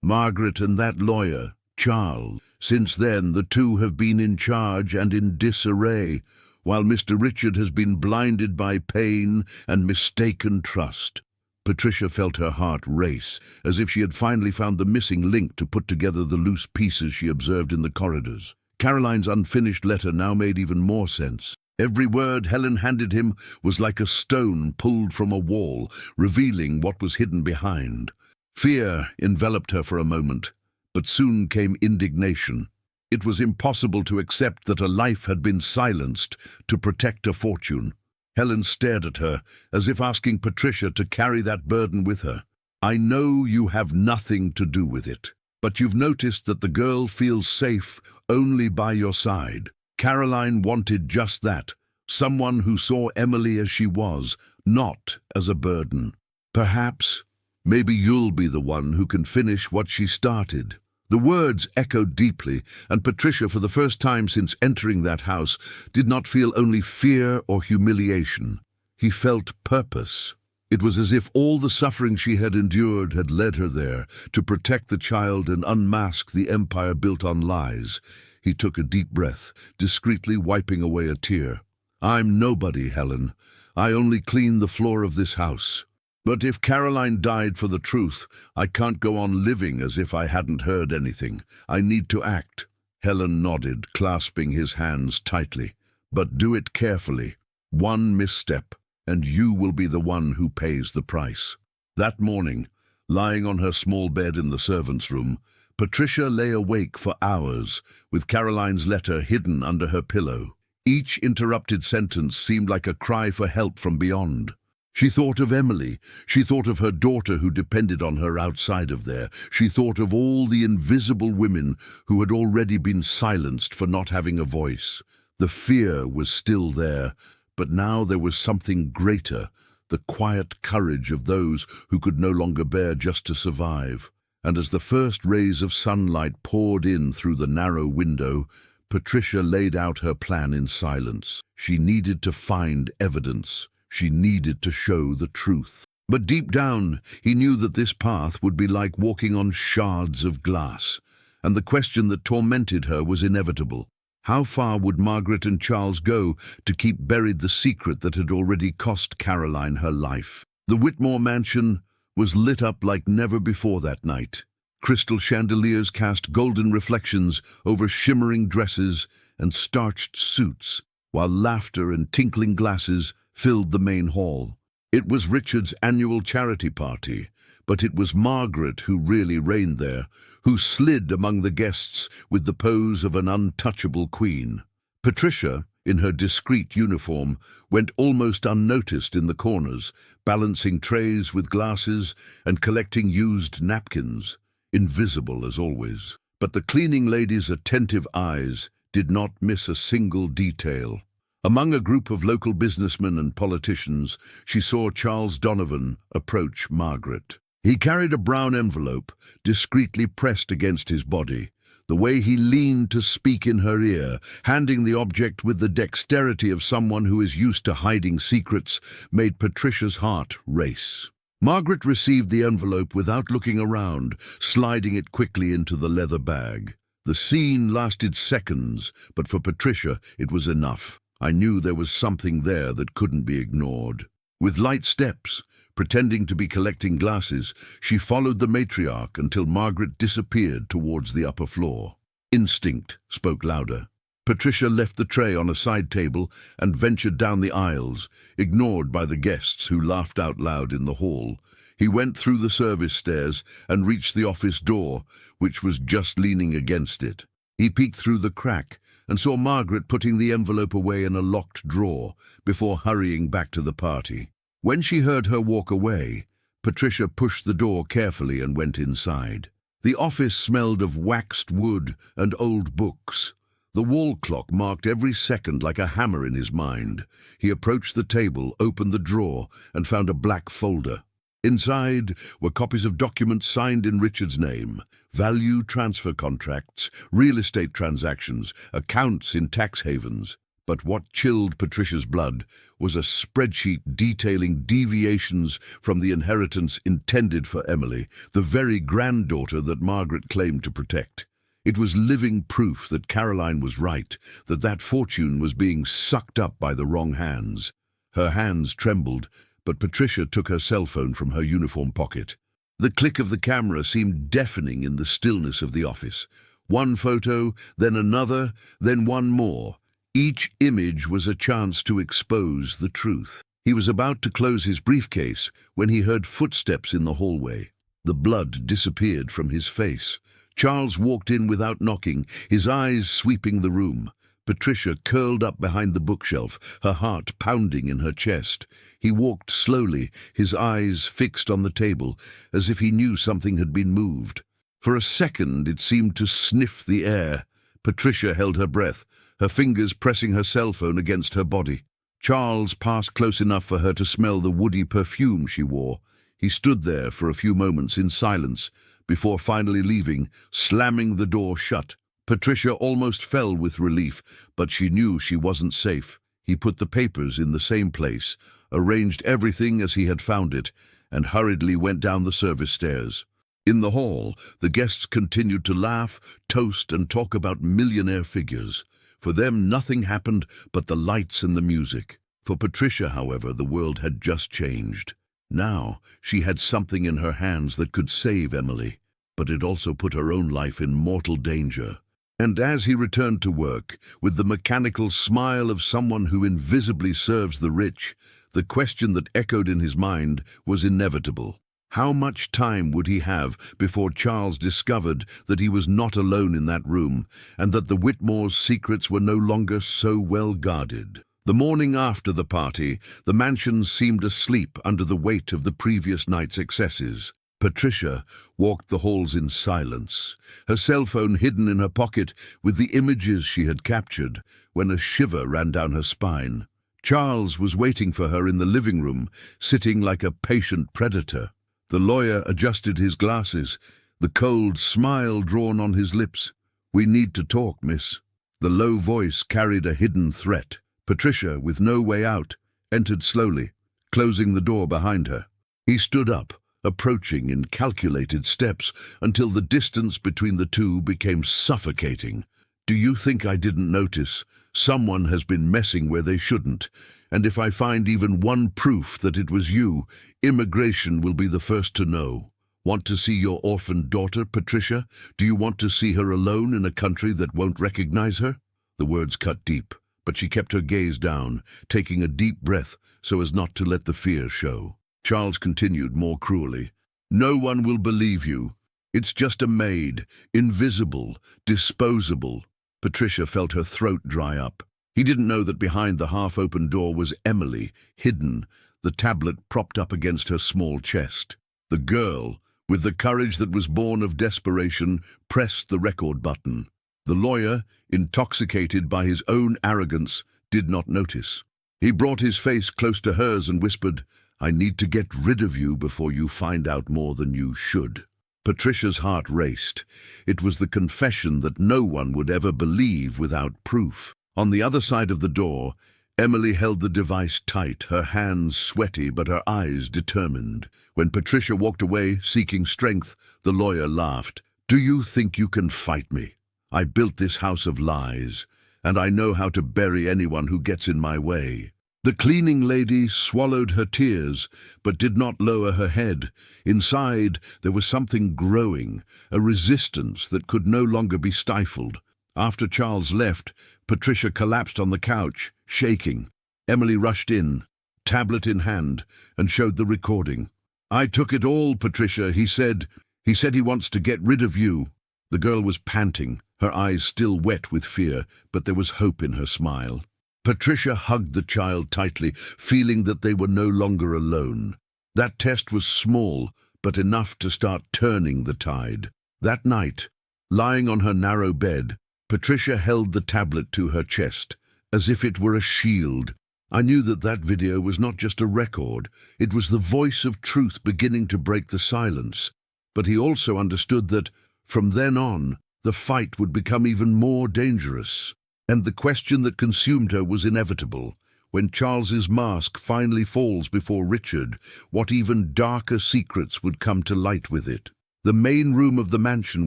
Margaret and that lawyer, Charles. Since then, the two have been in charge and in disarray, while Mr. Richard has been blinded by pain and mistaken trust." Patricia felt her heart race, as if she had finally found the missing link to put together the loose pieces she observed in the corridors. Caroline's unfinished letter now made even more sense. Every word Helen handed him was like a stone pulled from a wall, revealing what was hidden behind. Fear enveloped her for a moment, but soon came indignation. It was impossible to accept that a life had been silenced to protect a fortune. Helen stared at her, as if asking Patricia to carry that burden with her. "I know you have nothing to do with it, but you've noticed that the girl feels safe only by your side. Caroline wanted just that, someone who saw Emily as she was, not as a burden. Perhaps, maybe you'll be the one who can finish what she started." The words echoed deeply, and Patricia, for the first time since entering that house, did not feel only fear or humiliation. He felt purpose. It was as if all the suffering she had endured had led her there, to protect the child and unmask the empire built on lies. He took a deep breath, discreetly wiping away a tear. "I'm nobody, Helen. I only clean the floor of this house. But if Caroline died for the truth, I can't go on living as if I hadn't heard anything. I need to act." Helen nodded, clasping his hands tightly. "But do it carefully. One misstep, and you will be the one who pays the price." That morning, lying on her small bed in the servants' room, Patricia lay awake for hours, with Caroline's letter hidden under her pillow. Each interrupted sentence seemed like a cry for help from beyond. She thought of Emily. She thought of her daughter who depended on her outside of there. She thought of all the invisible women who had already been silenced for not having a voice. The fear was still there, but now there was something greater, the quiet courage of those who could no longer bear just to survive. And as the first rays of sunlight poured in through the narrow window, Patricia laid out her plan in silence. She needed to find evidence. She needed to show the truth. But deep down, he knew that this path would be like walking on shards of glass, and the question that tormented her was inevitable. How far would Margaret and Charles go to keep buried the secret that had already cost Caroline her life? The Whitmore mansion was lit up like never before that night. Crystal chandeliers cast golden reflections over shimmering dresses and starched suits, while laughter and tinkling glasses filled the main hall. It was Richard's annual charity party, but it was Margaret who really reigned there, who slid among the guests with the pose of an untouchable queen. Patricia, in her discreet uniform, went almost unnoticed in the corners, balancing trays with glasses and collecting used napkins, invisible as always. But the cleaning lady's attentive eyes did not miss a single detail. Among a group of local businessmen and politicians, she saw Charles Donovan approach Margaret. He carried a brown envelope, discreetly pressed against his body. The way he leaned to speak in her ear, handing the object with the dexterity of someone who is used to hiding secrets, made Patricia's heart race. Margaret received the envelope without looking around, sliding it quickly into the leather bag. The scene lasted seconds, but for Patricia it was enough. I knew there was something there that couldn't be ignored. With light steps, pretending to be collecting glasses, she followed the matriarch until Margaret disappeared towards the upper floor. Instinct spoke louder. Patricia left the tray on a side table and ventured down the aisles, ignored by the guests who laughed out loud in the hall. He went through the service stairs and reached the office door, which was just leaning against it. He peeked through the crack and saw Margaret putting the envelope away in a locked drawer before hurrying back to the party. When she heard her walk away, Patricia pushed the door carefully and went inside. The office smelled of waxed wood and old books. The wall clock marked every second like a hammer in his mind. He approached the table, opened the drawer, and found a black folder. Inside were copies of documents signed in Richard's name, value transfer contracts, real estate transactions, accounts in tax havens. But what chilled Patricia's blood was a spreadsheet detailing deviations from the inheritance intended for Emily, the very granddaughter that Margaret claimed to protect. It was living proof that Caroline was right, that fortune was being sucked up by the wrong hands. Her hands trembled, but Patricia took her cell phone from her uniform pocket. The click of the camera seemed deafening in the stillness of the office. One photo, then another, then one more. Each image was a chance to expose the truth. He was about to close his briefcase when he heard footsteps in the hallway. The blood disappeared from his face. Charles walked in without knocking, his eyes sweeping the room. Patricia curled up behind the bookshelf, her heart pounding in her chest. He walked slowly, his eyes fixed on the table, as if he knew something had been moved. For a second it seemed to sniff the air. Patricia held her breath, her fingers pressing her cell phone against her body. Charles passed close enough for her to smell the woody perfume she wore. He stood there for a few moments in silence, before finally leaving, slamming the door shut. Patricia almost fell with relief, but she knew she wasn't safe. He put the papers in the same place, arranged everything as he had found it, and hurriedly went down the service stairs. In the hall, the guests continued to laugh, toast, and talk about millionaire figures. For them, nothing happened but the lights and the music. For Patricia, however, the world had just changed. Now, she had something in her hands that could save Emily, but it also put her own life in mortal danger. And as he returned to work, with the mechanical smile of someone who invisibly serves the rich, the question that echoed in his mind was inevitable. How much time would he have before Charles discovered that he was not alone in that room, and that the Whitmores' secrets were no longer so well guarded? The morning after the party, the mansion seemed asleep under the weight of the previous night's excesses. Patricia walked the halls in silence, her cell phone hidden in her pocket with the images she had captured, when a shiver ran down her spine. Charles was waiting for her in the living room, sitting like a patient predator. The lawyer adjusted his glasses, the cold smile drawn on his lips. "We need to talk, miss." The low voice carried a hidden threat. Patricia, with no way out, entered slowly, closing the door behind her. He stood up, approaching in calculated steps until the distance between the two became suffocating. Do you think I didn't notice? Someone has been messing where they shouldn't. And if I find even one proof that it was you, immigration will be the first to know. Want to see your orphaned daughter, Patricia? Do you want to see her alone in a country that won't recognize her?" The words cut deep, but she kept her gaze down, taking a deep breath so as not to let the fear show. Charles continued more cruelly. "No one will believe you. It's just a maid, invisible, disposable." Patricia felt her throat dry up. He didn't know that behind the half-open door was Emily, hidden, the tablet propped up against her small chest. The girl, with the courage that was born of desperation, pressed the record button. The lawyer, intoxicated by his own arrogance, did not notice. He brought his face close to hers and whispered, "I need to get rid of you before you find out more than you should." Patricia's heart raced. It was the confession that no one would ever believe without proof. On the other side of the door, Emily held the device tight, her hands sweaty but her eyes determined. When Patricia walked away, seeking strength, the lawyer laughed. "Do you think you can fight me? I built this house of lies, and I know how to bury anyone who gets in my way." The cleaning lady swallowed her tears, but did not lower her head. Inside, there was something growing, a resistance that could no longer be stifled. After Charles left, Patricia collapsed on the couch, shaking. Emily rushed in, tablet in hand, and showed the recording. "I took it all, Patricia, he said. He said he wants to get rid of you." The girl was panting, her eyes still wet with fear, but there was hope in her smile. Patricia hugged the child tightly, feeling that they were no longer alone. That test was small, but enough to start turning the tide. That night, lying on her narrow bed, Patricia held the tablet to her chest, as if it were a shield. I knew that that video was not just a record, it was the voice of truth beginning to break the silence. But he also understood that, from then on, the fight would become even more dangerous. And the question that consumed her was inevitable. When Charles's mask finally falls before Richard, what even darker secrets would come to light with it? The main room of the mansion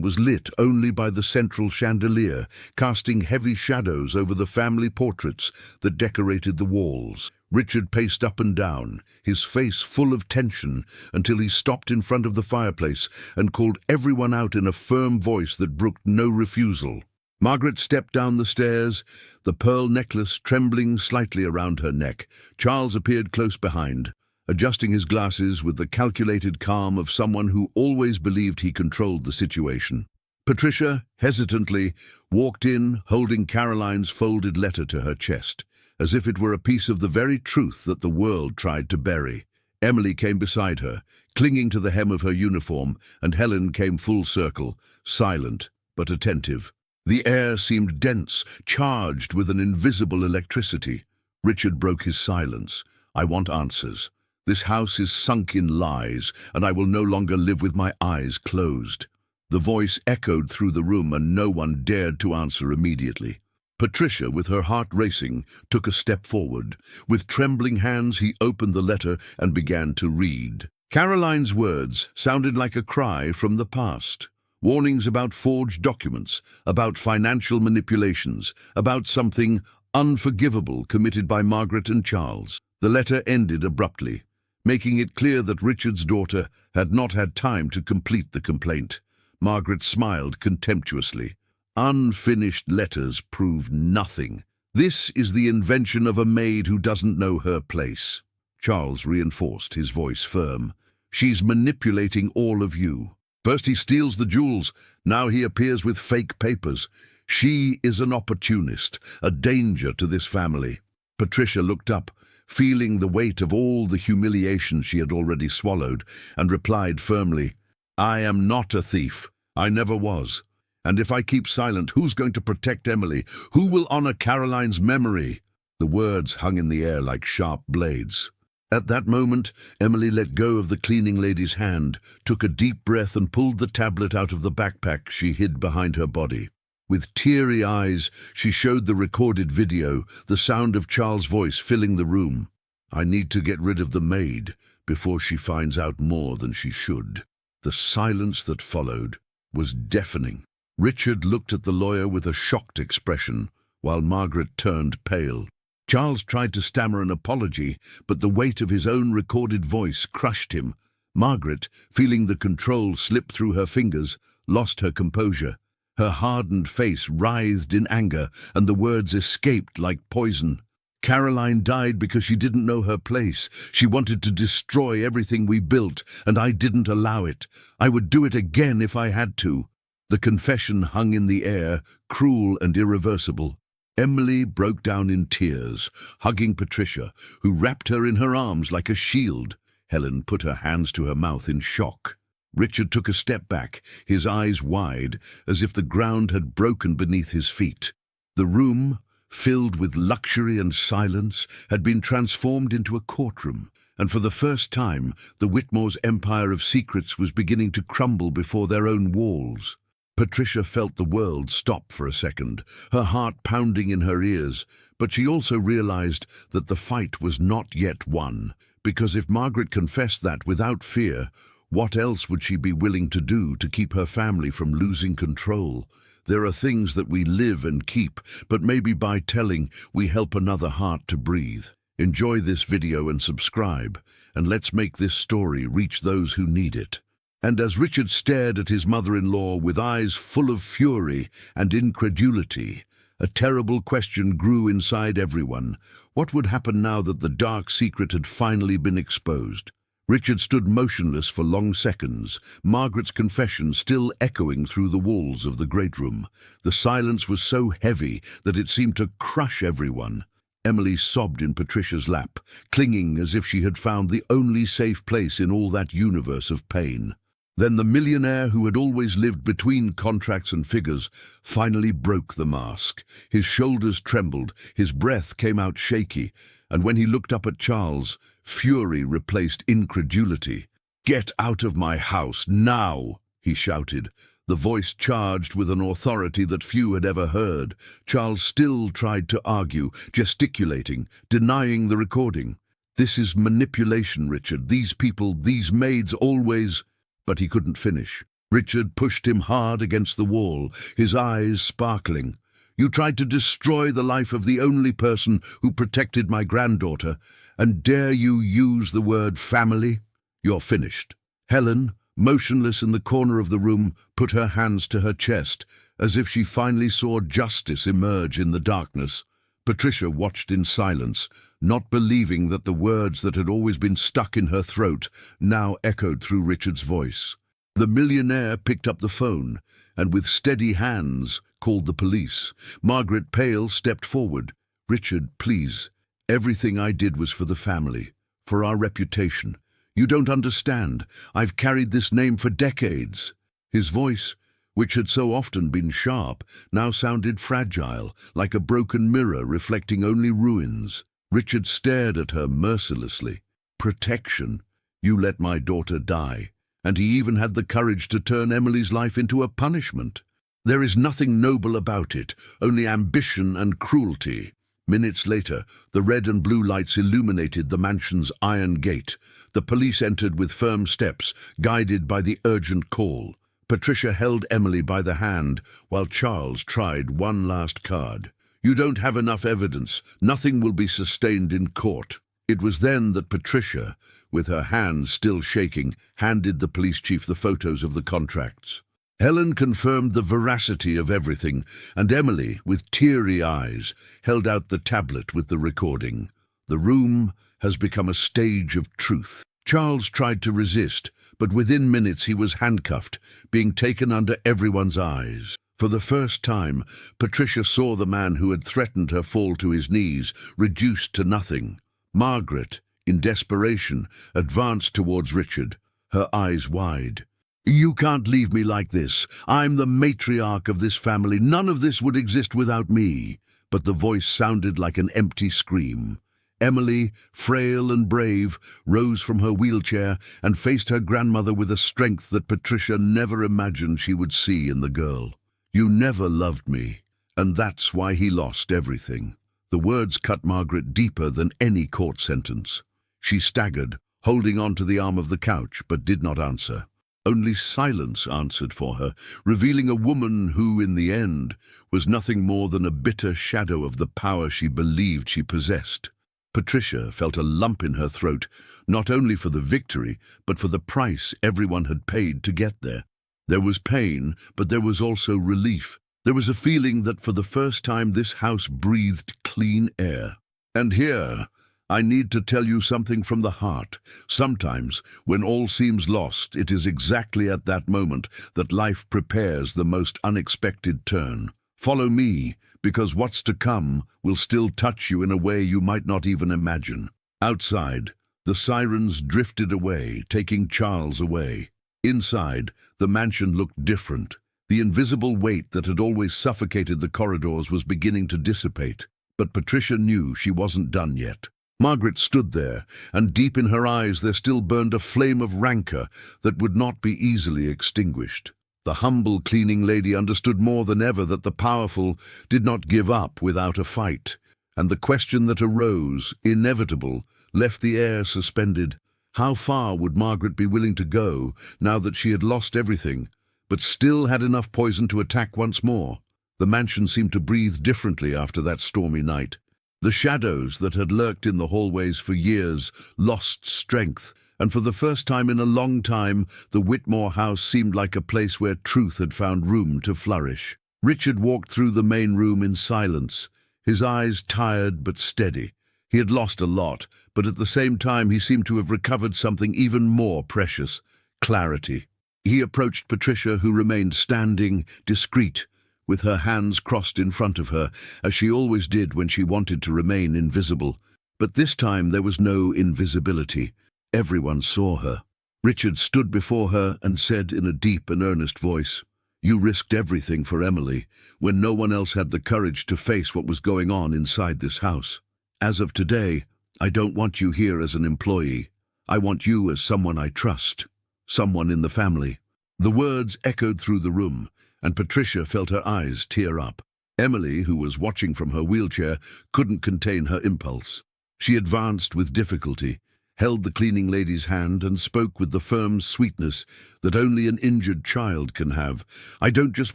was lit only by the central chandelier, casting heavy shadows over the family portraits that decorated the walls. Richard paced up and down, his face full of tension, until he stopped in front of the fireplace and called everyone out in a firm voice that brooked no refusal. Margaret stepped down the stairs, the pearl necklace trembling slightly around her neck. Charles appeared close behind, adjusting his glasses with the calculated calm of someone who always believed he controlled the situation. Patricia, hesitantly, walked in, holding Caroline's folded letter to her chest, as if it were a piece of the very truth that the world tried to bury. Emily came beside her, clinging to the hem of her uniform, and Helen came full circle, silent but attentive. The air seemed dense, charged with an invisible electricity. Richard broke his silence. "I want answers. This house is sunk in lies, and I will no longer live with my eyes closed." The voice echoed through the room, and no one dared to answer immediately. Patricia, with her heart racing, took a step forward. With trembling hands, he opened the letter and began to read. Caroline's words sounded like a cry from the past. Warnings about forged documents, about financial manipulations, about something unforgivable committed by Margaret and Charles. The letter ended abruptly, making it clear that Richard's daughter had not had time to complete the complaint. Margaret smiled contemptuously. "Unfinished letters prove nothing. This is the invention of a maid who doesn't know her place." Charles reinforced, his voice firm. "She's manipulating all of you. First he steals the jewels, now he appears with fake papers. She is an opportunist, a danger to this family." Patricia looked up, feeling the weight of all the humiliation she had already swallowed, and replied firmly, "I am not a thief. I never was. And if I keep silent, who's going to protect Emily? Who will honor Caroline's memory?" The words hung in the air like sharp blades. At that moment, Emily let go of the cleaning lady's hand, took a deep breath and pulled the tablet out of the backpack she hid behind her body. With teary eyes, she showed the recorded video, the sound of Charles' voice filling the room. "I need to get rid of the maid before she finds out more than she should." The silence that followed was deafening. Richard looked at the lawyer with a shocked expression, while Margaret turned pale. Charles tried to stammer an apology, but the weight of his own recorded voice crushed him. Margaret, feeling the control slip through her fingers, lost her composure. Her hardened face writhed in anger, and the words escaped like poison. Caroline died because she didn't know her place. She wanted to destroy everything we built, and I didn't allow it. I would do it again if I had to. The confession hung in the air, cruel and irreversible. Emily broke down in tears, hugging Patricia, who wrapped her in her arms like a shield. Helen put her hands to her mouth in shock. Richard took a step back, his eyes wide, as if the ground had broken beneath his feet. The room, filled with luxury and silence, had been transformed into a courtroom, and for the first time, the Whitmore's empire of secrets was beginning to crumble before their own walls. Patricia felt the world stop for a second, her heart pounding in her ears, but she also realized that the fight was not yet won, because if Margaret confessed that without fear, what else would she be willing to do to keep her family from losing control? There are things that we live and keep, but maybe by telling, we help another heart to breathe. Enjoy this video and subscribe, and let's make this story reach those who need it. And as Richard stared at his mother-in-law with eyes full of fury and incredulity, a terrible question grew inside everyone. What would happen now that the dark secret had finally been exposed? Richard stood motionless for long seconds, Margaret's confession still echoing through the walls of the great room. The silence was so heavy that it seemed to crush everyone. Emily sobbed in Patricia's lap, clinging as if she had found the only safe place in all that universe of pain. Then the millionaire who had always lived between contracts and figures finally broke the mask. His shoulders trembled, his breath came out shaky, and when he looked up at Charles, fury replaced incredulity. "Get out of my house, now!" he shouted, the voice charged with an authority that few had ever heard. Charles still tried to argue, gesticulating, denying the recording. "This is manipulation, Richard. These people, these maids always—" But he couldn't finish. Richard pushed him hard against the wall, his eyes sparkling. "You tried to destroy the life of the only person who protected my granddaughter, and dare you use the word family? You're finished." Helen, motionless in the corner of the room, put her hands to her chest, as if she finally saw justice emerge in the darkness. Patricia watched in silence, not believing that the words that had always been stuck in her throat now echoed through Richard's voice. The millionaire picked up the phone, and with steady hands called the police. Margaret, pale, stepped forward. "Richard, please. Everything I did was for the family, for our reputation. You don't understand. I've carried this name for decades." His voice, which had so often been sharp, now sounded fragile, like a broken mirror reflecting only ruins. Richard stared at her mercilessly. "Protection? You let my daughter die, and he even had the courage to turn Emily's life into a punishment. There is nothing noble about it, only ambition and cruelty." Minutes later, the red and blue lights illuminated the mansion's iron gate. The police entered with firm steps, guided by the urgent call. Patricia held Emily by the hand, while Charles tried one last card. "You don't have enough evidence. Nothing will be sustained in court." It was then that Patricia, with her hands still shaking, handed the police chief the photos of the contracts. Helen confirmed the veracity of everything, and Emily, with teary eyes, held out the tablet with the recording. The room has become a stage of truth. Charles tried to resist, but within minutes he was handcuffed, being taken under everyone's eyes. For the first time, Patricia saw the man who had threatened her fall to his knees, reduced to nothing. Margaret, in desperation, advanced towards Richard, her eyes wide. "You can't leave me like this. I'm the matriarch of this family. None of this would exist without me." But the voice sounded like an empty scream. Emily, frail and brave, rose from her wheelchair and faced her grandmother with a strength that Patricia never imagined she would see in the girl. "You never loved me, and that's why he lost everything." The words cut Margaret deeper than any court sentence. She staggered, holding on to the arm of the couch, but did not answer. Only silence answered for her, revealing a woman who, in the end, was nothing more than a bitter shadow of the power she believed she possessed. Patricia felt a lump in her throat, not only for the victory, but for the price everyone had paid to get there. There was pain, but there was also relief. There was a feeling that for the first time this house breathed clean air. And here, I need to tell you something from the heart. Sometimes, when all seems lost, it is exactly at that moment that life prepares the most unexpected turn. Follow me, because what's to come will still touch you in a way you might not even imagine. Outside, the sirens drifted away, taking Charles away. Inside, the mansion looked different. The invisible weight that had always suffocated the corridors was beginning to dissipate. But Patricia knew she wasn't done yet. Margaret stood there, and deep in her eyes there still burned a flame of rancor that would not be easily extinguished. The humble cleaning lady understood more than ever that the powerful did not give up without a fight, and the question that arose, inevitable, left the air suspended. How far would Margaret be willing to go now that she had lost everything, but still had enough poison to attack once more? The mansion seemed to breathe differently after that stormy night. The shadows that had lurked in the hallways for years lost strength, and for the first time in a long time, the Whitmore house seemed like a place where truth had found room to flourish. Richard walked through the main room in silence, his eyes tired but steady. He had lost a lot, but at the same time he seemed to have recovered something even more precious: clarity. He approached Patricia, who remained standing, discreet, with her hands crossed in front of her, as she always did when she wanted to remain invisible. But this time there was no invisibility. Everyone saw her. Richard stood before her and said in a deep and earnest voice, "You risked everything for Emily, when no one else had the courage to face what was going on inside this house. As of today, I don't want you here as an employee. I want you as someone I trust, someone in the family." The words echoed through the room, and Patricia felt her eyes tear up. Emily, who was watching from her wheelchair, couldn't contain her impulse. She advanced with difficulty, held the cleaning lady's hand, and spoke with the firm sweetness that only an injured child can have. "I don't just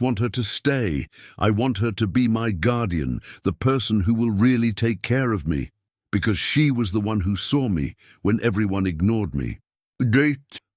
want her to stay. I want her to be my guardian, the person who will really take care of me, because she was the one who saw me when everyone ignored me."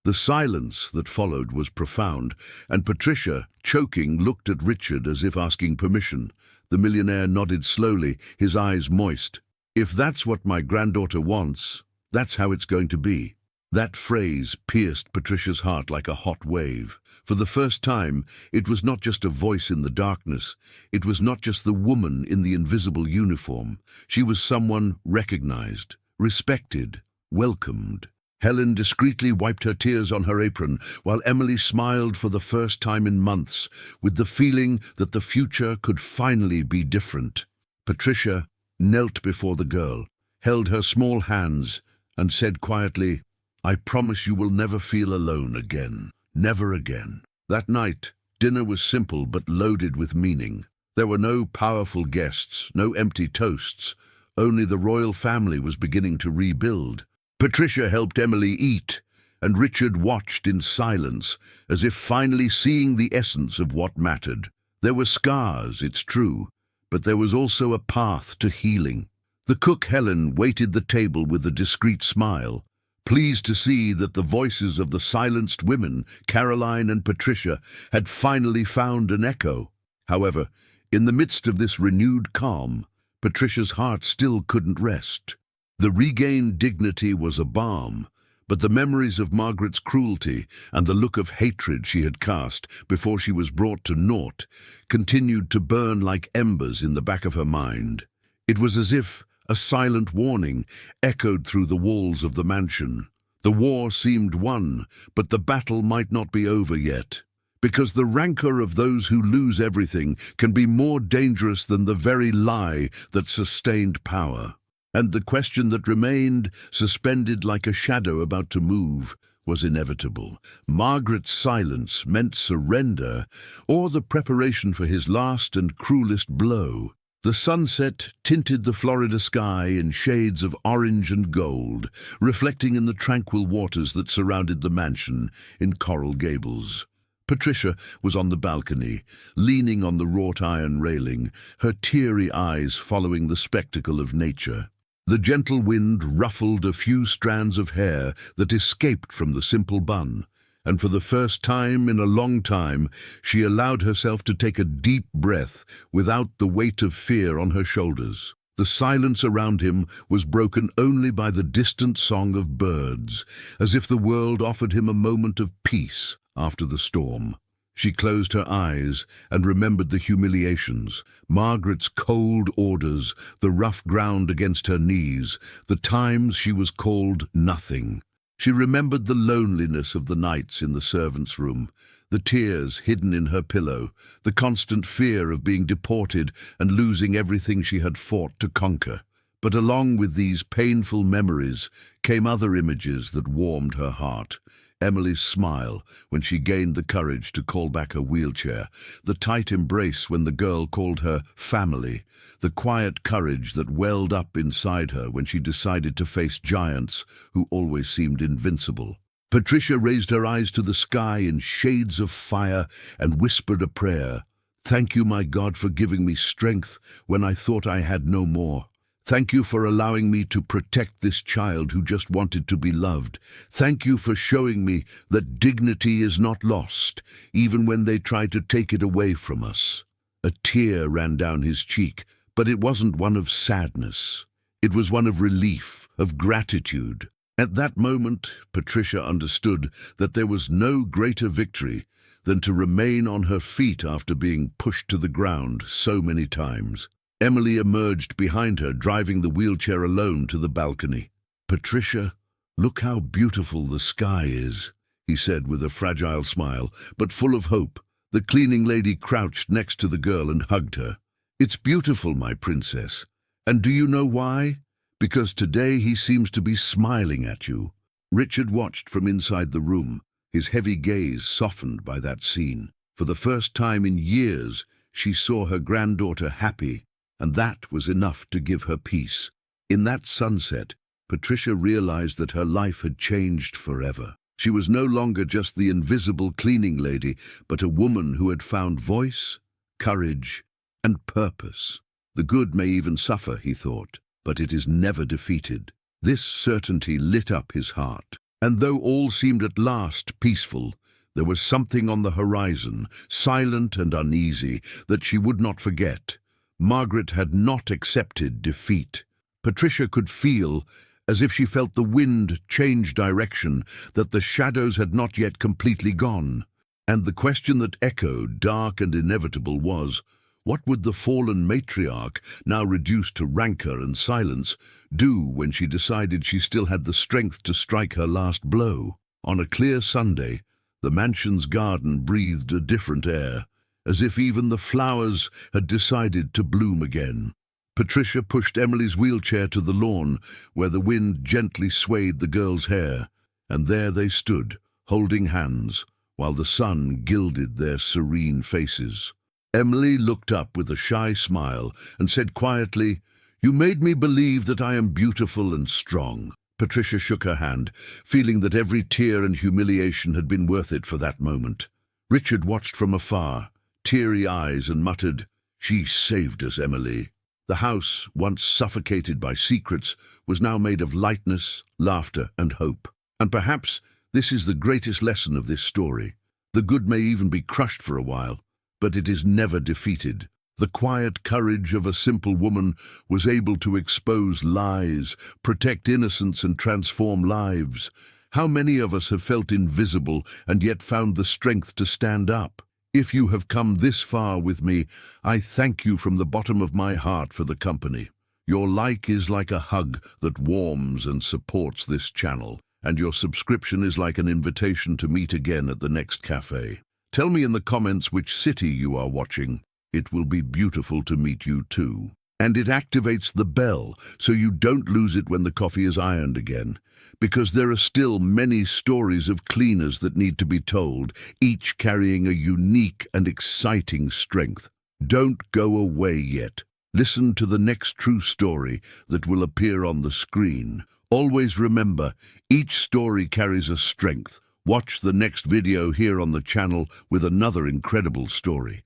The silence that followed was profound, and Patricia, choking, looked at Richard as if asking permission. The millionaire nodded slowly, his eyes moist. "If that's what my granddaughter wants, that's how it's going to be." That phrase pierced Patricia's heart like a hot wave. For the first time, it was not just a voice in the darkness. It was not just the woman in the invisible uniform. She was someone recognized, respected, welcomed. Helen discreetly wiped her tears on her apron, while Emily smiled for the first time in months, with the feeling that the future could finally be different. Patricia knelt before the girl, held her small hands, and said quietly, "I promise you will never feel alone again. Never again." That night, dinner was simple but loaded with meaning. There were no powerful guests, no empty toasts. Only the royal family was beginning to rebuild. Patricia helped Emily eat, and Richard watched in silence, as if finally seeing the essence of what mattered. There were scars, it's true, but there was also a path to healing. The cook Helen waited the table with a discreet smile, pleased to see that the voices of the silenced women, Caroline and Patricia, had finally found an echo. However, in the midst of this renewed calm, Patricia's heart still couldn't rest. The regained dignity was a balm, but the memories of Margaret's cruelty and the look of hatred she had cast before she was brought to naught continued to burn like embers in the back of her mind. It was as if a silent warning echoed through the walls of the mansion. The war seemed won, but the battle might not be over yet, because the rancor of those who lose everything can be more dangerous than the very lie that sustained power. And the question that remained, suspended like a shadow about to move, was inevitable. Margaret's silence meant surrender, or the preparation for his last and cruelest blow. The sunset tinted the Florida sky in shades of orange and gold, reflecting in the tranquil waters that surrounded the mansion in Coral Gables. Patricia was on the balcony, leaning on the wrought iron railing, her teary eyes following the spectacle of nature. The gentle wind ruffled a few strands of hair that escaped from the simple bun, and for the first time in a long time, she allowed herself to take a deep breath without the weight of fear on her shoulders. The silence around him was broken only by the distant song of birds, as if the world offered him a moment of peace after the storm. She closed her eyes and remembered the humiliations, Margaret's cold orders, the rough ground against her knees, the times she was called nothing. She remembered the loneliness of the nights in the servants' room, the tears hidden in her pillow, the constant fear of being deported and losing everything she had fought to conquer. But along with these painful memories came other images that warmed her heart. Emily's smile when she gained the courage to call back her wheelchair, the tight embrace when the girl called her family, the quiet courage that welled up inside her when she decided to face giants who always seemed invincible. Patricia raised her eyes to the sky in shades of fire and whispered a prayer. "Thank you, my God, for giving me strength when I thought I had no more. Thank you for allowing me to protect this child who just wanted to be loved. Thank you for showing me that dignity is not lost, even when they try to take it away from us." A tear ran down his cheek, but it wasn't one of sadness. It was one of relief, of gratitude. At that moment, Patricia understood that there was no greater victory than to remain on her feet after being pushed to the ground so many times. Emily emerged behind her, driving the wheelchair alone to the balcony. "Patricia, look how beautiful the sky is," he said with a fragile smile, but full of hope. The cleaning lady crouched next to the girl and hugged her. "It's beautiful, my princess. And do you know why? Because today he seems to be smiling at you." Richard watched from inside the room, his heavy gaze softened by that scene. For the first time in years, she saw her granddaughter happy, and that was enough to give her peace. In that sunset, Patricia realized that her life had changed forever. She was no longer just the invisible cleaning lady, but a woman who had found voice, courage, and purpose. The good may even suffer, he thought, but it is never defeated. This certainty lit up his heart. And though all seemed at last peaceful, there was something on the horizon, silent and uneasy, that she would not forget. Margaret had not accepted defeat. Patricia could feel, as if she felt the wind change direction, that the shadows had not yet completely gone. And the question that echoed, dark and inevitable, was, what would the fallen matriarch, now reduced to rancor and silence, do when she decided she still had the strength to strike her last blow? On a clear Sunday, the mansion's garden breathed a different air, as if even the flowers had decided to bloom again. Patricia pushed Emily's wheelchair to the lawn, where the wind gently swayed the girl's hair, and there they stood, holding hands, while the sun gilded their serene faces. Emily looked up with a shy smile and said quietly, "You made me believe that I am beautiful and strong." Patricia shook her hand, feeling that every tear and humiliation had been worth it for that moment. Richard watched from afar, teary eyes, and muttered, "She saved us, Emily." The house, once suffocated by secrets, was now made of lightness, laughter, and hope. And perhaps this is the greatest lesson of this story. The good may even be crushed for a while, but it is never defeated. The quiet courage of a simple woman was able to expose lies, protect innocence, and transform lives. How many of us have felt invisible and yet found the strength to stand up? If you have come this far with me, I thank you from the bottom of my heart for the company. Your like is like a hug that warms and supports this channel, and your subscription is like an invitation to meet again at the next cafe. Tell me in the comments which city you are watching. It will be beautiful to meet you too. And it activates the bell so you don't lose it when the coffee is ironed again. Because there are still many stories of cleaners that need to be told, each carrying a unique and exciting strength. Don't go away yet. Listen to the next true story that will appear on the screen. Always remember, each story carries a strength. Watch the next video here on the channel with another incredible story.